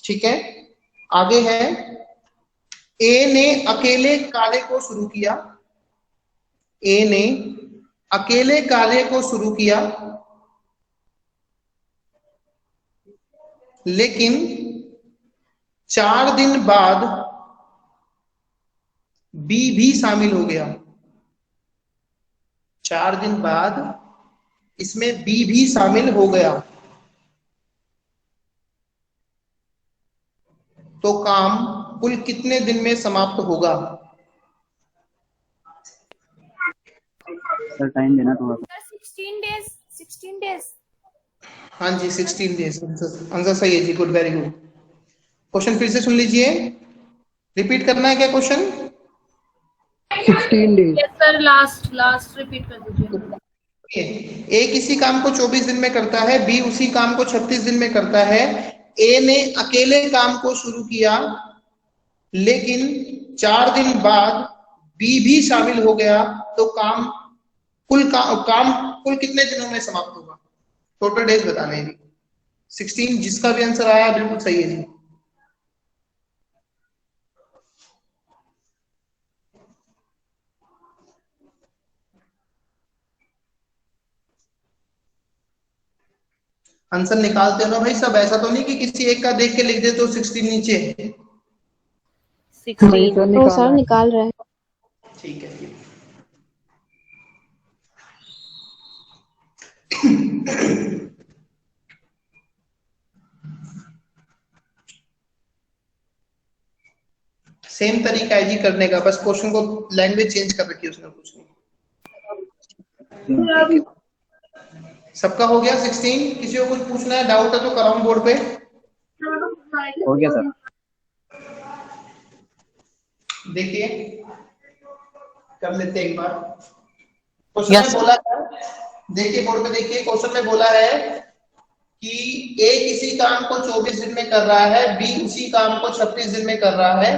A: ठीक है। आगे है, ए ने अकेले काले को शुरू किया, ए ने अकेले काले को शुरू किया, लेकिन 4 दिन बाद बी भी शामिल हो गया। 4 दिन बाद इसमें बी भी शामिल हो गया, तो काम कुल कितने दिन में समाप्त होगा?
D: सर टाइम देना थोड़ा सा।
F: Sir 16 days 16 days.
A: हाँ जी 16 डेज आंसर सही है जी, गुड, वेरी गुड। क्वेश्चन फिर से सुन लीजिए, रिपीट करना है क्या question?
D: 16 days.
C: Yes sir, last repeat कर दीजिए।
A: ए किसी काम को 24 दिन में करता है, बी उसी काम को 36 दिन में करता है। ए ने अकेले काम को शुरू किया, लेकिन 4 दिन बाद बी भी शामिल हो गया, तो काम कुल कितने दिनों में समाप्त होगा? टोटल डेज बताने हैं। 16, जिसका भी आंसर आया बिल्कुल सही है जी। आंसर निकालते हो ना भाई सब, ऐसा तो नहीं कि किसी एक का देख के लिख दे तो 16 नीचे।
H: 16
E: तो सर निकाल रहे हैं।
A: ठीक है जी। सेम तरीका है जी करने का, बस क्वेश्चन को लैंग्वेज चेंज कर रखी है उसने कुछ नहीं। सबका हो गया 16? किसी को कुछ पूछना है, डाउट है तो कराऊं बोर्ड पे?
D: हो गया सर।
A: देखिए कर लेते हैं एक बार। क्वेश्चन में बोला है, देखिए बोर्ड पे देखिए, क्वेश्चन में बोला है कि ए किसी काम को 24 दिन में कर रहा है, बी उसी काम को 36 दिन में कर रहा है,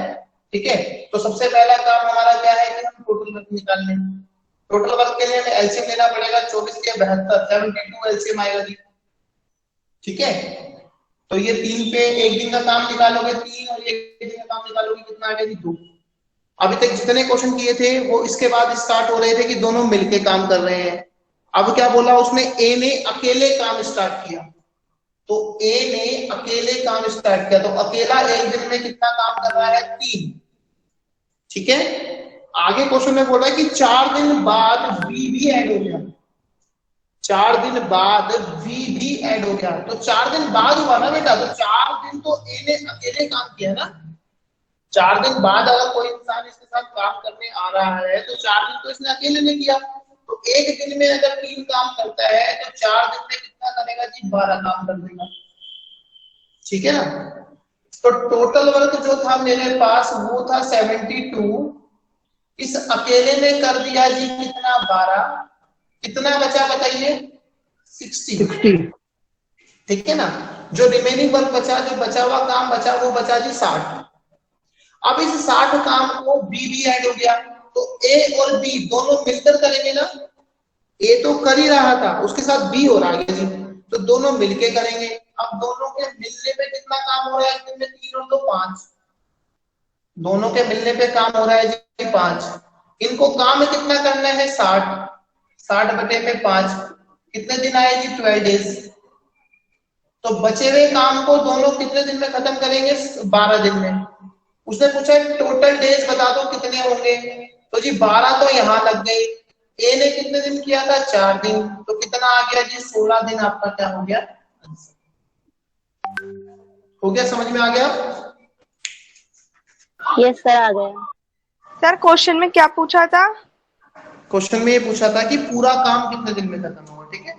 A: ठीक है। तो सबसे पहला काम हमारा क्या है कि हम टोटल वर्क निकाल लें। टोटल वर्क के लिए हमें एलसीएम लेना पड़ेगा, 24 के 72, 72 एलसीएम आएगा जी, ठीक है। तो ये 3 पे एक दिन का काम निकालोगे 3, और एक दिन का काम निकालोगे कितना आ गया जी 2। अभी तक जितने क्वेश्चन किए थे वो इसके बाद स्टार्ट हो रहे थे कि दोनों मिलके काम कर रहे हैं। अब क्या बोला उसने, ए ने अकेले काम स्टार्ट किया, तो ए ने अकेले काम स्टार्ट किया, तो अकेला एक दिन में कितना काम कर रहा है? 3, ठीक है। आगे क्वेश्चन में बोला कि 4 दिन बाद बी भी ऐड हो गया, 4 दिन बाद बी भी ऐड हो गया, तो 4 दिन बाद हुआ ना बेटा, तो 4 दिन तो ए ने अकेले काम किया ना। 4 दिन बाद अगर कोई इंसान इसके साथ काम करने आ रहा है तो 4 दिन तो इसने अकेले ने किया, तो एक दिन में अगर 3 काम करता है तो 4 दिन में कितना करेगा जी? 12 काम कर देगा, ठीक है ना। तो टोटल वर्क जो था मेरे पास वो था 72, इस अकेले ने कर दिया जी कितना? 12, कितना बचा बताइए? 60, ठीक है ना। जो रिमेनिंग वर्क बचा, जो बचा हुआ काम बचा, वो बचा जी 60। अब इस 60 काम को बी भी ऐड हो गया, तो ए और बी दोनों मिलकर करेंगे ना। ए तो कर ही रहा था, उसके साथ बी हो रहा है जी, तो दोनों मिलके करेंगे। अब दोनों के मिलने पे कितना काम हो रहा है? एक दिन में 3 और 2 5, दोनों के मिलने पे काम हो रहा है जी 5। इनको काम कितना करना है? 60 बटे में 5, कितने दिन आए जी? 12 डेज। तो बचे हुए काम को दोनों कितने दिन में खत्म करेंगे? 12 दिन में। उसने पूछा टोटल डेज बता दो कितने होंगे, तो जी 12 तो यहाँ लग गई। ए ने कितने दिन किया था? 4 दिन, तो कितना आ गया जी? 16 दिन आपका क्या हो गया? हो गया, समझ में आ गया?
G: यस सर, आ गया।
I: सर क्वेश्चन में क्या पूछा था?
A: क्वेश्चन में ये पूछा था कि पूरा काम कितने दिन में खत्म होगा, ठीक है।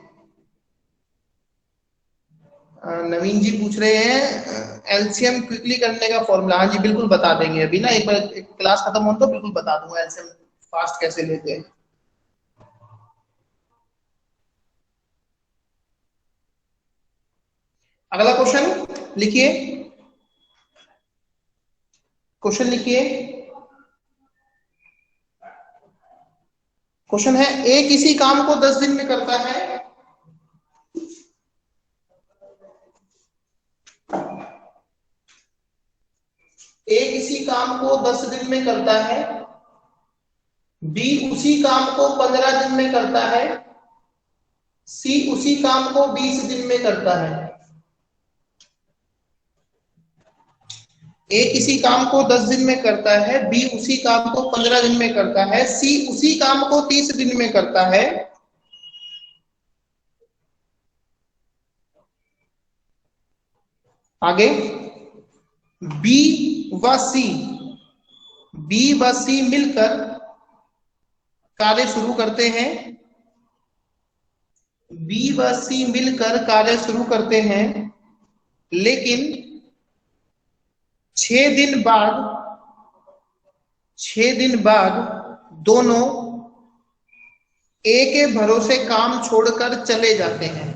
A: नवीन जी पूछ रहे हैं एलसीएम क्विकली करने का फॉर्मूला। हाँ जी बिल्कुल बता देंगे, अभी ना एक बार क्लास खत्म हो तो बिल्कुल बता दूंगा एलसीएम फास्ट कैसे लेते हैं। अगला क्वेश्चन लिखिए, क्वेश्चन लिखिए। क्वेश्चन है ए किसी काम को 10 दिन में करता है, ए किसी काम को 10 दिन में करता है, बी उसी काम को 15 दिन में करता है, सी उसी काम को 20 दिन में करता है। ए किसी काम को 10 दिन में करता है, बी उसी काम को 15 दिन में करता है, सी उसी काम को 30 दिन में करता है। आगे बी व सी मिलकर कार्य शुरू करते हैं, बी व सी मिलकर कार्य शुरू करते हैं, लेकिन 6 दिन बाद दोनों ए के भरोसे काम छोड़कर चले जाते हैं।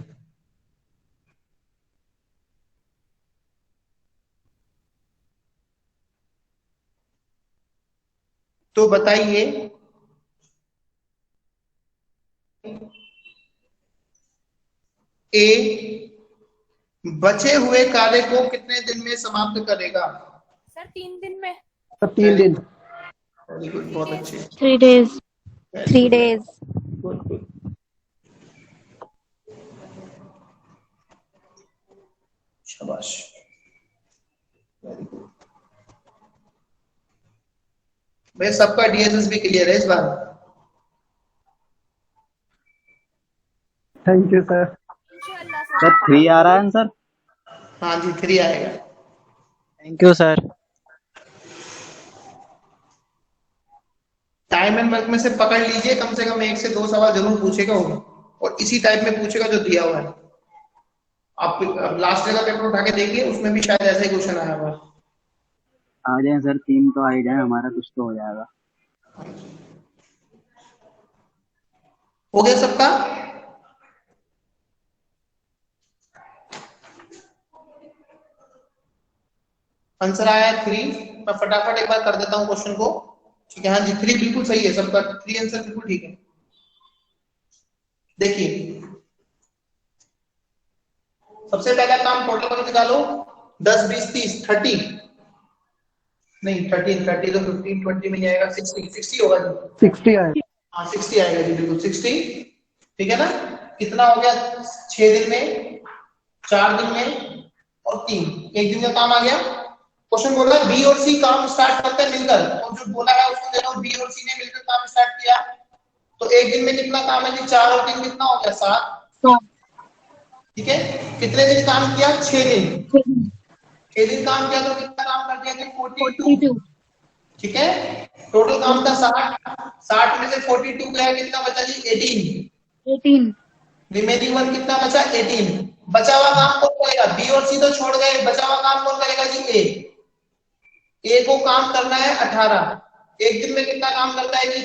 A: तो बताइए ए बचे हुए कार्य को कितने दिन में समाप्त करेगा?
F: सर 3 दिन में।
D: सर 3 दिन।
A: वेरी गुड, बहुत अच्छे।
E: 3 days. 3 days.
A: गुड गुड, शाबाश, वेरी गुड। भाई सबका डीएसएस भी क्लियर है इस बार?
D: Thank you sir.
F: इंशाल्लाह
D: सर 3 आ रहा है आंसर?
A: हाँ जी 3 आएगा।
D: Thank you sir.
A: Time and work में से पकड़ लीजिए, कम से कम 1 से 2 सवाल जरूर पूछेगा वो, और इसी टाइप में पूछेगा जो दिया हुआ है। आप लास्ट ईयर का पेपर उठा के देखिए, उसमें भी शायद ऐसा ही क्वेश्चन आया हुआ है।
D: आ जाए सर, 3 तो आ ही जाए, हमारा कुछ तो हो जाएगा।
A: हो गया सबका? आंसर आया 3। मैं फटाफट एक बार कर देता हूं क्वेश्चन को, ठीक है? हाँ जी 3 बिल्कुल सही है सबका, 3 आंसर बिल्कुल ठीक है। देखिए सबसे पहला काम टोटल करके निकालो, 10 20 30 30 नहीं 13 30 तो 15 20 में जाएगा, 60 होगा जी।
D: 60 आए।
A: हाँ 60 आएगा जी, बिल्कुल 60, ठीक है ना? कितना हो गया? 6 दिन में, 4 दिन में और 3, 1 दिन का काम आ गया। क्वेश्चन बोल रहा है बी और सी काम स्टार्ट करते हैं मिलकर, और जो बोला है उसको देखो, बी और सी ने मिलकर काम स्टार्ट किया, तो 1 दिन में कितना काम है जी? 4 और 3 कितना हो गया? 7, ठीक है? कितने दिन काम किया? 6 दिन। 6 दिन काम किया तो कितना काम कर दिया जी? 42, ठीक है? टोटल काम था 60 में से 42 गया, कितना बचा जी? 18। रिमेनिंग 1 कितना बचा? 18। बचा हुआ काम कौन करेगा? बी और सी तो छोड़ गए, बचा हुआ काम कौन करेगा जी? ए को काम करना है 18। 1 दिन में कितना काम करता है जी?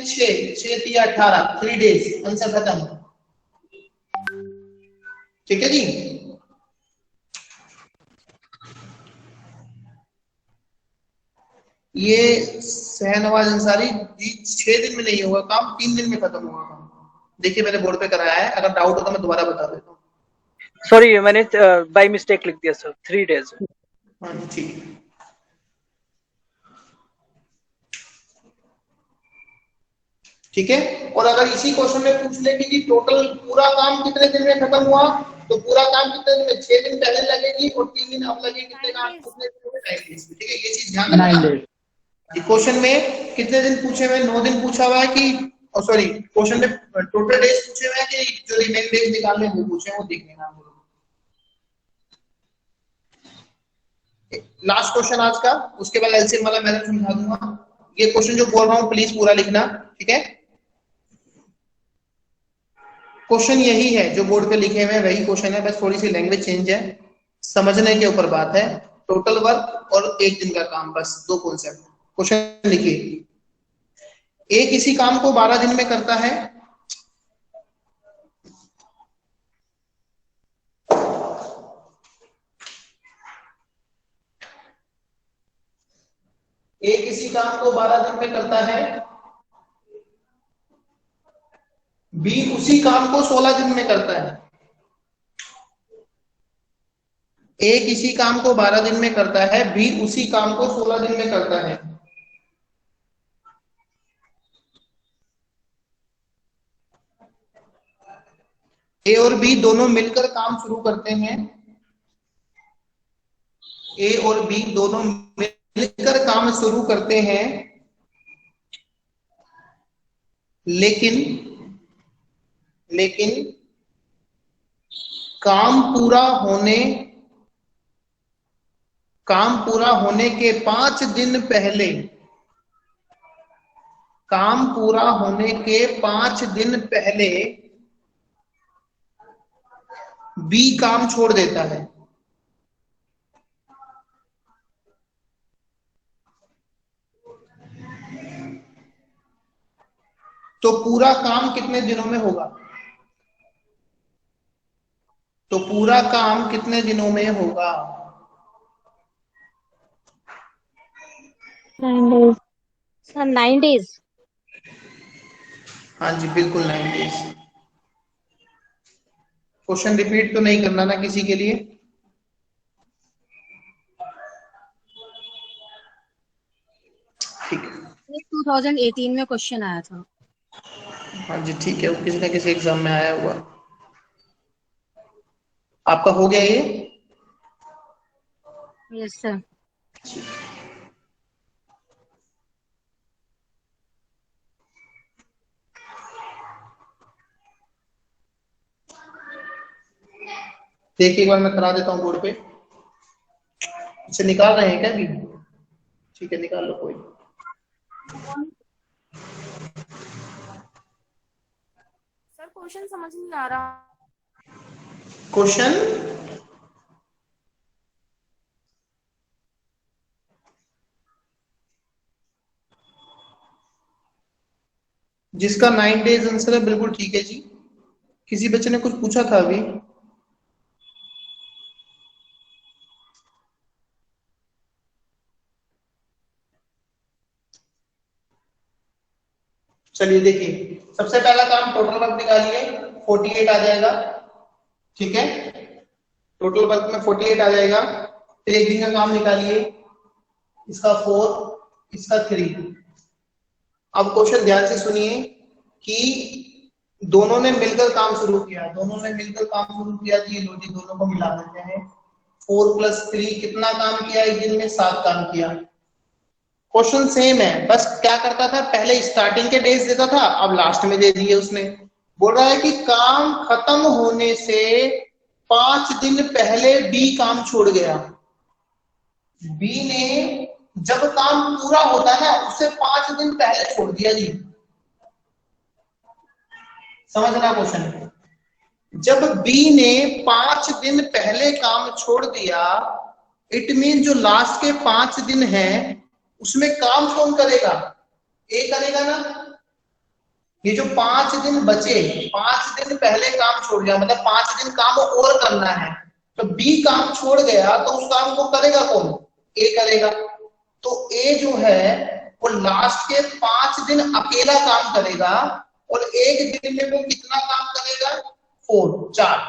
A: 6 3 18, 3 days। आंसर खत्म, ठीक है जी? ये शहनवाज अंसारी जी 6 दिन में नहीं होगा काम, 3 दिन में खत्म होगा काम। देखिए मैंने बोर्ड पे कराया है, अगर डाउट हो तो मैं दोबारा बता देता हूँ।
J: सॉरी मैंने बाय मिस्टेक लिख दिया सर, 3 days।
A: हाँ जी ठीक है। ठीक है, और अगर इसी क्वेश्चन में पूछ ले कि टोटल पूरा काम कितने दिन में खत्म हुआ, तो पूरा काम कितने दिन में? 6 दिन पहले लगेगी और 3 दिन अब लगेगी, कितने काम कितने दिन में? 9 days। ठीक है, ये चीज ध्यान रखना। क्वेश्चन में कितने दिन पूछे हुए? 9 दिन पूछा हुआ है कि सॉरी, क्वेश्चन में टोटल डेज पूछे हुए हैं कि जो रिमेनिंग डेज निकालने वो पूछे हैं, वो देख लेना। लास्ट क्वेश्चन आज का, उसके बाद एलसीएम वाला मैं समझा दूंगा। ये क्वेश्चन जो बोल रहा हूँ प्लीज पूरा लिखना, ठीक है? क्वेश्चन यही है जो बोर्ड पे लिखे हुए हैं, वही क्वेश्चन है, बस थोड़ी सी लैंग्वेज चेंज है, समझने के ऊपर बात है। टोटल वर्क और 1 दिन का काम, बस 2 कॉन्सेप्ट। क्वेश्चन लिखिए, ए किसी काम को 12 दिन में करता है, ए किसी काम को 12 दिन में करता है, बी उसी काम को 16 दिन में करता है। ए किसी काम को 12 दिन में करता है, बी उसी काम को 16 दिन में करता है। ए और बी दोनों मिलकर काम शुरू करते हैं, ए और बी दोनों मिलकर काम शुरू करते हैं, लेकिन काम पूरा होने के 5 दिन पहले, काम पूरा होने के 5 दिन पहले बी काम छोड़ देता है। तो पूरा काम कितने दिनों में होगा? तो पूरा काम कितने दिनों में होगा?
E: 9 days.
G: Sir 9 days।
A: हाँ जी बिल्कुल 9 days। क्वेश्चन रिपीट तो नहीं करना ना किसी के लिए? ठीक है।
G: 2018 में क्वेश्चन आया था।
A: हाँ जी ठीक है, वो किसी ना किसी एग्जाम में आया हुआ। आपका हो गया ये?
G: Yes sir.
A: देखिए एक बार मैं करा देता हूँ बोर्ड पे। इसे निकाल रहे हैं क्या अभी? ठीक है निकाल लो कोई।
F: सर क्वेश्चन समझ नहीं आ रहा।
A: क्वेश्चन जिसका 9 days आंसर है बिल्कुल ठीक है जी। किसी बच्चे ने कुछ पूछा था अभी? चलिए देखिए, सबसे पहला काम टोटल वर्क निकालिए, 48 आ जाएगा। ठीक है, टोटल वर्क में 48 आ जाएगा। फिर एक दिन का काम निकालिए, इसका 4, इसका 3। अब क्वेश्चन ध्यान से सुनिए कि दोनों ने मिलकर काम शुरू किया, तो ये लो जी दोनों को मिला देते हैं। 4 + 3 कितना काम किया एक दिन में? 7 काम किया। क्वेश्चन सेम है, बस क्या करता था, पहले स्टार्टिंग के डेज देता था, अब लास्ट में दे दिए उसने। बोल रहा है कि काम खत्म होने से 5 दिन पहले बी काम छोड़ गया। बी ने जब काम पूरा होता है ना, उससे 5 दिन पहले छोड़ दिया जी। समझना क्वेश्चन, जब बी ने 5 दिन पहले काम छोड़ दिया, इट मीन जो लास्ट के 5 दिन है उसमें काम कौन करेगा? ए करेगा ना। ये जो 5 दिन बचे, 5 दिन पहले काम छोड़ गया, मतलब 5 दिन काम और करना है, तो बी काम छोड़ गया, तो उस काम को करेगा कौन? ए करेगा। तो ए जो है वो लास्ट के 5 दिन अकेला काम करेगा, और एक दिन में वो कितना काम करेगा? 4।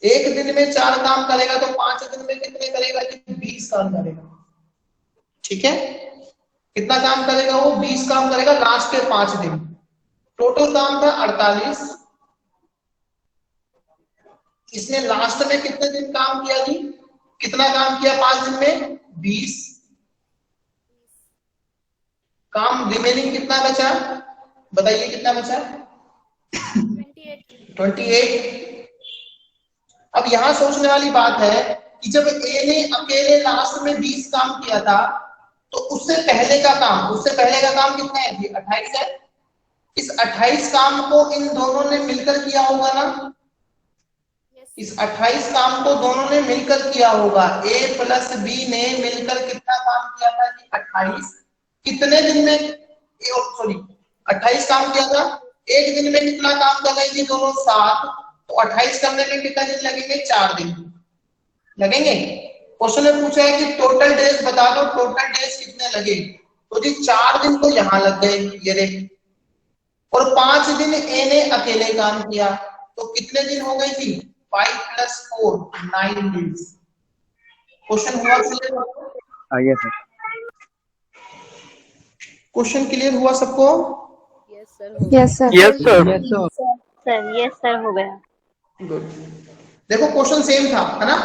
A: एक दिन में 4 काम करेगा, तो 5 दिन में कितने करेगा? 20 काम करेगा। ठीक है, कितना काम करेगा वो? 20 काम करेगा लास्ट के 5 दिन। टोटल काम था 48। इसने लास्ट में कितने दिन काम किया जी? कितना काम किया 5 दिन में? 20। काम रिमेनिंग कितना बचा? बताइए कितना बचा? 28। अब यहां सोचने वाली बात है कि जब ए ने अकेले लास्ट में 20 काम किया था, तो उससे पहले का काम कितना है? 28 है। इस 28 काम को इन दोनों ने मिलकर किया होगा ना। इस 28 काम को दोनों ने मिलकर किया होगा। ए प्लस बी ने मिलकर कितना काम किया था? 28। कितने दिन में? 28 काम किया था। एक दिन में कितना काम कर रहे थे दोनों? 7। तो 28 करने में कितना दिन लगेंगे? 4 दिन लगेंगे। क्वेश्चन में पूछा है कि टोटल डेज बता दो, टोटल डेज कितने लगे। तो जी 4 दिन तो यहाँ लग गए ये रे, और 5 दिन ए ने अकेले काम किया, तो कितने दिन हो गए जी? 5 + 4 9 दिन। क्वेश्चन हुआ क्लियर?
D: आइए सर।
A: क्वेश्चन क्लियर हुआ सबको?
H: Yes sir.
E: Yes sir.
J: Yes sir.
G: Yes sir हो गया।
A: गुड। देखो क्वेश्चन सेम था, है ना?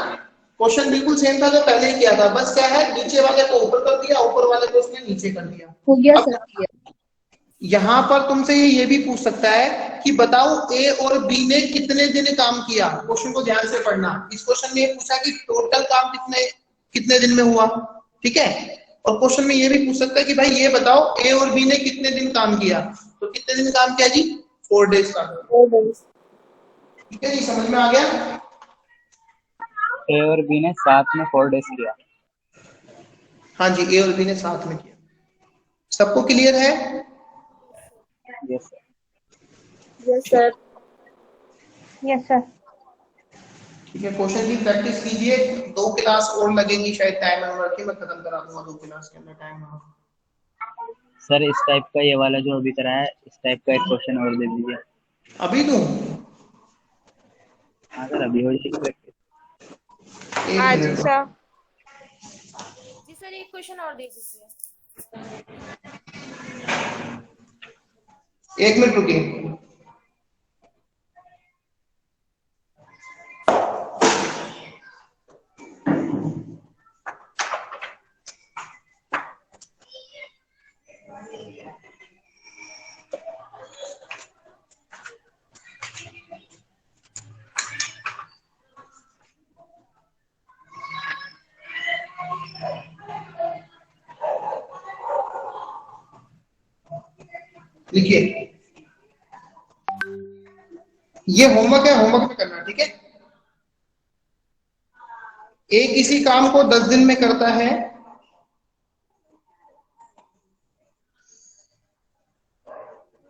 A: क्वेश्चन बिल्कुल सेम था जो पहले ही किया था, बस क्या है नीचे वाले को ऊपर कर दिया, ऊपर वाले को उसने नीचे कर दिया।
E: हो गया
A: अब
E: सर।
A: यहाँ पर तुमसे ये भी पूछ सकता है कि बताओ ए और बी ने कितने दिन काम किया। क्वेश्चन को ध्यान से पढ़ना। इस क्वेश्चन में ये पूछा कि टोटल काम कितने दिन में हुआ, ठीक है? और क्वेश्चन में ये भी पूछ सकता है कि भाई ये बताओ ए और बी ने कितने दिन काम किया। तो कितने दिन काम किया जी? 4 डेज का। ठीक है जी, समझ में आ गया?
D: ए और बी ने साथ में 4 डेज किया।
A: हाँ जी, ए और बी ने साथ में किया। सबको क्लियर है?
D: Yes sir.
G: Yes sir.
C: Yes sir.
A: ठीक है, क्वेश्चन की प्रैक्टिस कीजिए। 2 क्लास और लगेंगी शायद, टाइम ओवर की मैं खत्म करा दूंगा 2 क्लास के अंदर टाइम ओवर।
D: सर इस टाइप का ये वाला जो अभी करा है, इस टाइप का एक क्वेश्चन और दे दीजिए।
A: अभी दूं?
D: हाँ सर, अभी हो जाएगी प्रैक्टिस।
I: हाँ जी सर।
F: जी सर एक क्वेश्चन और दे दीजिए।
A: 1 मिनट रुकिए। लिखिए, ये होमवर्क है, होमवर्क में करना, ठीक है? ए किसी काम को 10 दिन में करता है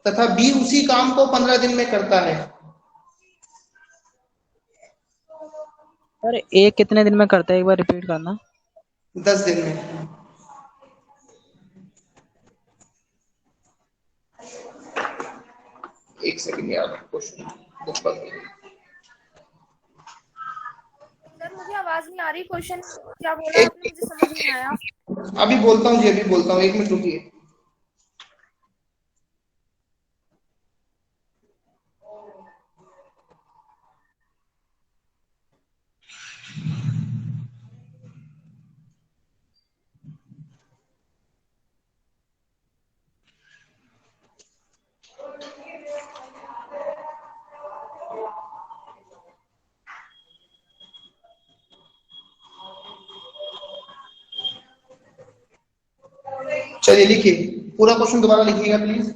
A: तथा बी उसी काम को 15 दिन में करता है।
K: सर ए कितने दिन में करता है, एक बार रिपीट करना।
A: 10 दिन में। एक सेकंड यार, क्वेश्चन बुक पर।
F: सर मुझे आवाज नहीं आ रही, क्वेश्चन क्या बोला आपने मुझे समझ नहीं आया।
A: अभी बोलता हूँ जी, अभी बोलता हूँ, 1 मिनट रुकिए। चलिए लिखिए, पूरा क्वेश्चन दोबारा लिखिएगा प्लीज।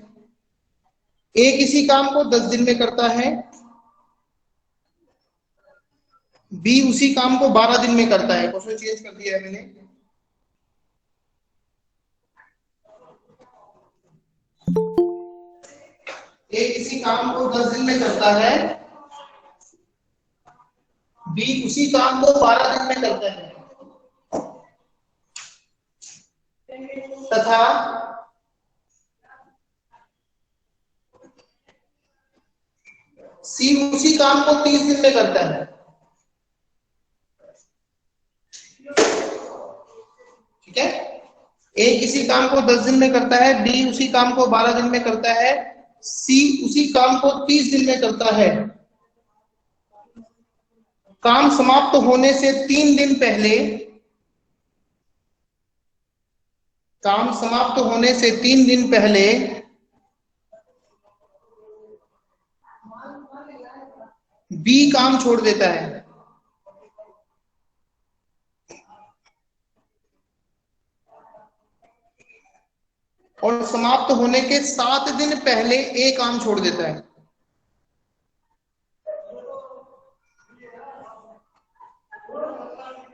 A: ए किसी काम को 10 दिन में करता है, बी उसी काम को 12 दिन में करता है। क्वेश्चन चेंज कर दिया है मैंने। ए किसी काम को 10 दिन में करता है, बी उसी काम को 12 दिन में करता है, तथा सी उसी काम को 30 दिन में करता है। ठीक है, ए किसी काम को 10 दिन में करता है, डी उसी काम को 12 दिन में करता है, सी उसी काम को 30 दिन में करता है। काम समाप्त होने से 3 दिन पहले, काम समाप्त होने से 3 दिन पहले बी काम छोड़ देता है और समाप्त होने के 7 दिन पहले ए काम छोड़ देता है।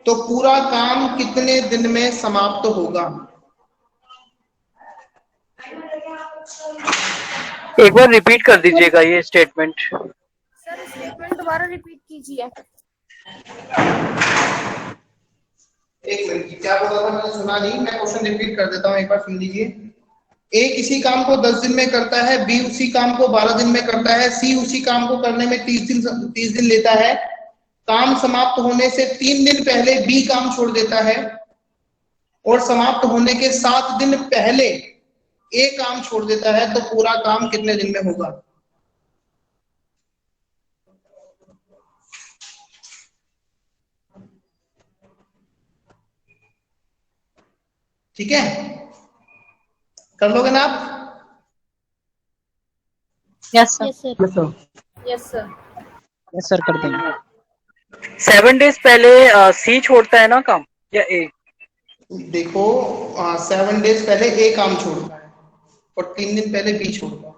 A: तो पूरा काम कितने दिन में समाप्त होगा?
J: एक बार रिपीट कर दीजिएगा ये स्टेटमेंट।
F: सर स्टेटमेंट दोबारा रिपीट कीजिए।
A: एक मिनट की क्या बोला था मैंने सुना नहीं, मैं क्वेश्चन रिपीट कर देता हूँ, एक बार सुन लीजिए। ए किसी काम को 10 दिन में करता है, बी उसी काम को 12 दिन में करता है, सी उसी काम को करने में 30 दिन लेता है। काम समाप्त होने से 3 दिन पहले बी काम छोड़ देता है और समाप्त होने के 7 दिन पहले ए काम छोड़ देता है, तो पूरा काम कितने दिन में होगा? ठीक है, कर लोगे ना आप?
K: Yes sir.
C: Yes sir.
F: Yes sir.
K: Yes sir, कर देंगे।
J: 7 days पहले सी छोड़ता है ना काम, या ए?
A: देखो 7 डेज पहले ए काम छोड़ता है और 3 दिन पहले बी छोड़ता है।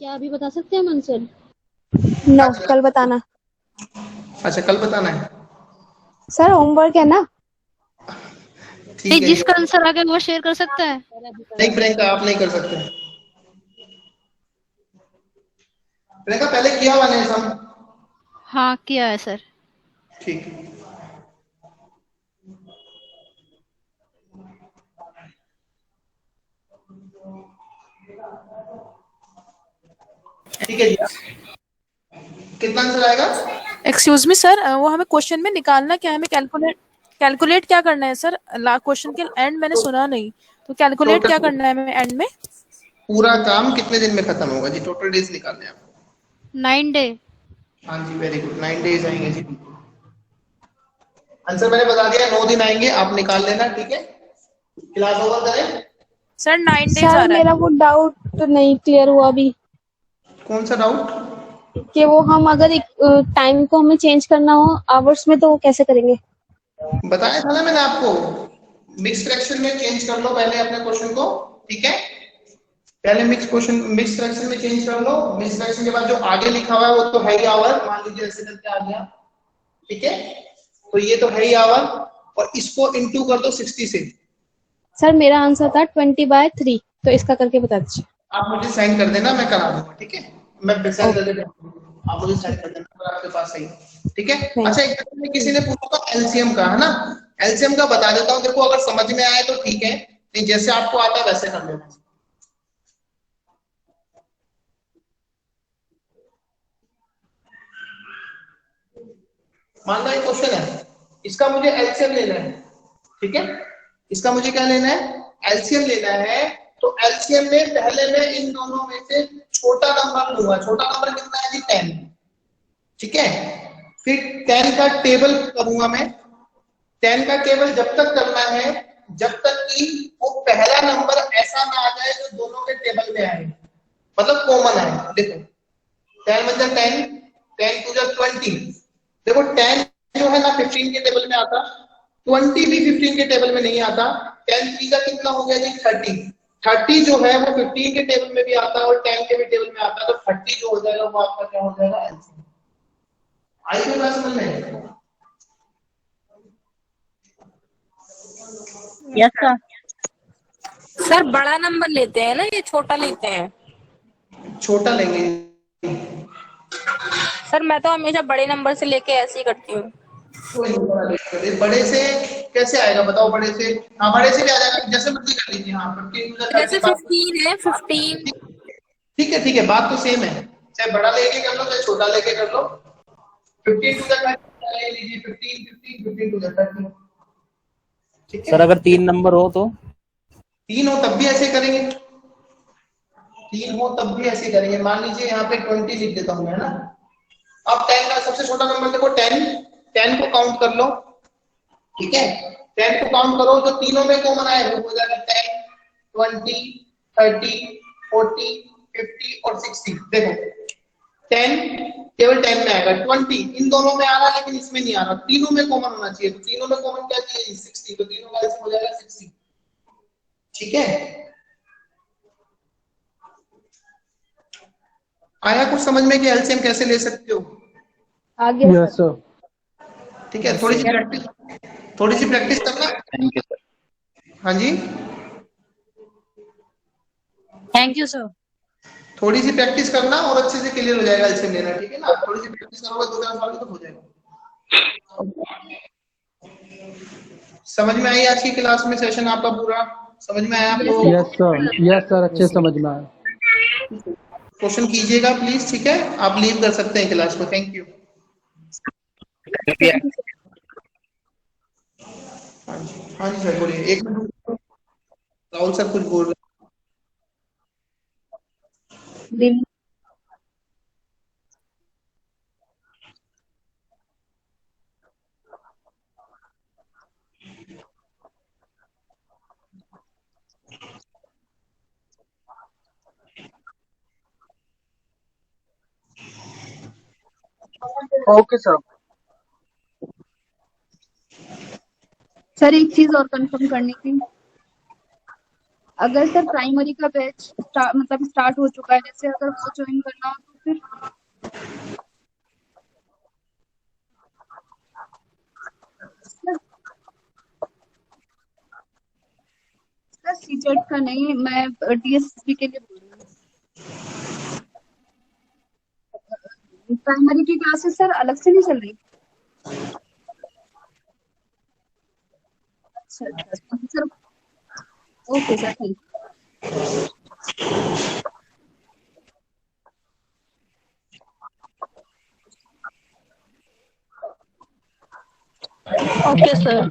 C: क्या अभी बता सकते हैं आंसर?
E: नो, कल बताना।
A: अच्छा, कल बताना है
E: सर, होमवर्क है ना।
A: ठीक है।
G: जिसका आंसर आ गया वो शेयर कर सकता है।
A: नहीं प्रियंका, आप नहीं कर सकते। प्रियंका पहले किया हुआ नहीं सब?
G: हाँ किया है सर।
A: ठीक है। ठीक है जी, कितना आंसर आएगा?
L: एक्सक्यूज मी सर, वो हमें क्वेश्चन में निकालना क्या है? हमें कैलकुलेट क्या करना है सर? क्वेश्चन के एंड मैंने सुना नहीं, तो कैलकुलेट क्या करना है हमें एंड में?
A: पूरा काम कितने दिन में खत्म होगा जी? टोटल डेज निकालने हैं आपको।
G: 9 डे।
A: हाँ जी, वेरी गुड, 9 डेज आएंगे जी। आंसर मैंने बता दिया, 9 दिन आएंगे, आप निकाल लेना। ठीक है, क्लास ओवर करें?
L: सर 9 डेज आ
E: सर
L: रहा है।
E: मेरा वो डाउट तो नहीं क्लियर हुआ अभी।
A: कौन सा डाउट?
E: कि वो हम अगर एक टाइम को हमें चेंज करना हो आवर्स में, तो वो कैसे करेंगे?
A: बताया था ना मैंने आपको, मिक्स फ्रैक्शन में चेंज कर लो पहले अपने क्वेश्चन को। ठीक है, पहले मिक्स फ्रैक्शन में चेंज कर लो। मिक्स फ्रैक्शन के बाद जो आगे लिखा हुआ है वो तो है ही आवर, मान लीजिए ऐसे करके आ गया। ठीक है, तो ये तो है ही आवर, और इसको इनटू कर दो 60 से।
E: सर मेरा आंसर था 20/3, तो इसका करके बता दीजिए।
A: आप मुझे साइन कर देना, मैं करा दूंगा। ठीक है, मैं साइन कर देता हूँ, आप मुझे साइन कर देना अगर आपके पास सही है। ठीक है। अच्छा, एक किसी ने पूछा था एलसीएम का, है ना? एलसीएम का बता देता हूँ। देखो, अगर समझ में आए तो ठीक है, नहीं जैसे आपको आता है वैसे कर लेना। मान लो एक क्वेश्चन है, इसका मुझे एलसीएम लेना है। ठीक है, इसका मुझे क्या लेना है? एलसीएम लेना है। तो एलसीएम में पहले मैं इन दोनों में से छोटा नंबर लूंगा। छोटा नंबर कितना है जी? 10। ठीक है, फिर 10 का टेबल करूंगा मैं। 10 का टेबल जब तक करना है जब तक कि वो पहला नंबर ऐसा ना आ जाए जो दोनों के टेबल में आए, मतलब कॉमन आए। देखो 10 मतलब 10, 10 टू 20। देखो 10 जो है ना 15 के टेबल में आता, 20 भी 15 के टेबल में नहीं आता। 10 3 का कितना हो गया जी? 30। 30 जो है वो 15 के टेबल में भी आता है और 10 के भी टेबल में आता है। तो 30 जो हो जाएगा वो आपका क्या हो जाएगा? एलसीएम। आई क्यों बात समझ में?
H: Yes sir. सर बड़ा नंबर लेते हैं ना, ये छोटा लेते हैं?
A: छोटा लेंगे
H: सर मैं तो हमेशा बड़े नंबर से लेके ऐसे ही करती हूँ।
A: बड़े से कैसे आएगा बताओ? बड़े से, हाँ बड़े से भी आ जाएगा, जैसे मर्जी कर लीजिए। हाँ,
H: जैसे 15 है 15।
A: ठीक है, ठीक है, बात तो सेम है। चाहे बड़ा लेके कर लो चाहे छोटा लेके कर लो। 15 टू 30 ले लीजिए, 15 टू 30। ठीक है
D: सर, अगर 3 नंबर हो तो?
A: 3 हो तब भी ऐसे करेंगे, 3 हो तब भी ऐसे करेंगे। मान लीजिए यहाँ पे 20 लिख देता हूँ मैं, है ना? अब 10 का सबसे छोटा नंबर देखो 10 को काउंट कर लो। ठीक है, 10 को काउंट करो, जो तीनों में कॉमन आए वो हो जाएगा 10, 20, 30, 40, 50 और 60। देखो 10 केवल 10 में आएगा, 20 इन दोनों में आ रहा लेकिन इसमें नहीं आ रहा, तीनों में कॉमन होना चाहिए। तो तीनों में कॉमन क्या चाहिए? 60। तो तीनों का हो जाएगा 60। ठीक है, आया कुछ समझ में कि एलसीएम कैसे ले सकते हो?
E: आ गया सर।
A: ठीक है, थोड़ी सी प्रैक्टिस करना।
D: Thank you sir.
A: हाँ जी,
G: थैंक यू सर।
A: थोड़ी सी प्रैक्टिस करना और अच्छे से क्लियर हो जाएगा एलसीएम लेना, ठीक है ना। थोड़ी सी प्रैक्टिस करोगे 2-4 साल में तो हो जाएगा। समझ में आई आज की क्लास में? सेशन आपका पूरा समझ में आया आपको?
K: यस सर, अच्छे समझ में आया।
A: क्वेश्चन कीजिएगा प्लीज, ठीक है। आप लीव कर सकते हैं क्लास को। Thank you. हाँ जी सर, बोलिए। एक मिनट, राहुल सर कुछ बोल रहे हैं।
J: Okay sir.
B: सर एक चीज और कंफर्म करनी थी, अगर सर प्राइमरी का बैच स्टार्ट हो चुका है, जैसे अगर वो ज्वाइन करना हो तो फिर सर सीटेट का नहीं, मैं डीएसपी के लिए बोल रही हूँ। प्राइमरी की क्लासेस सर अलग से नहीं चल रही? अच्छा sir, okay sir, thank
L: okay sir.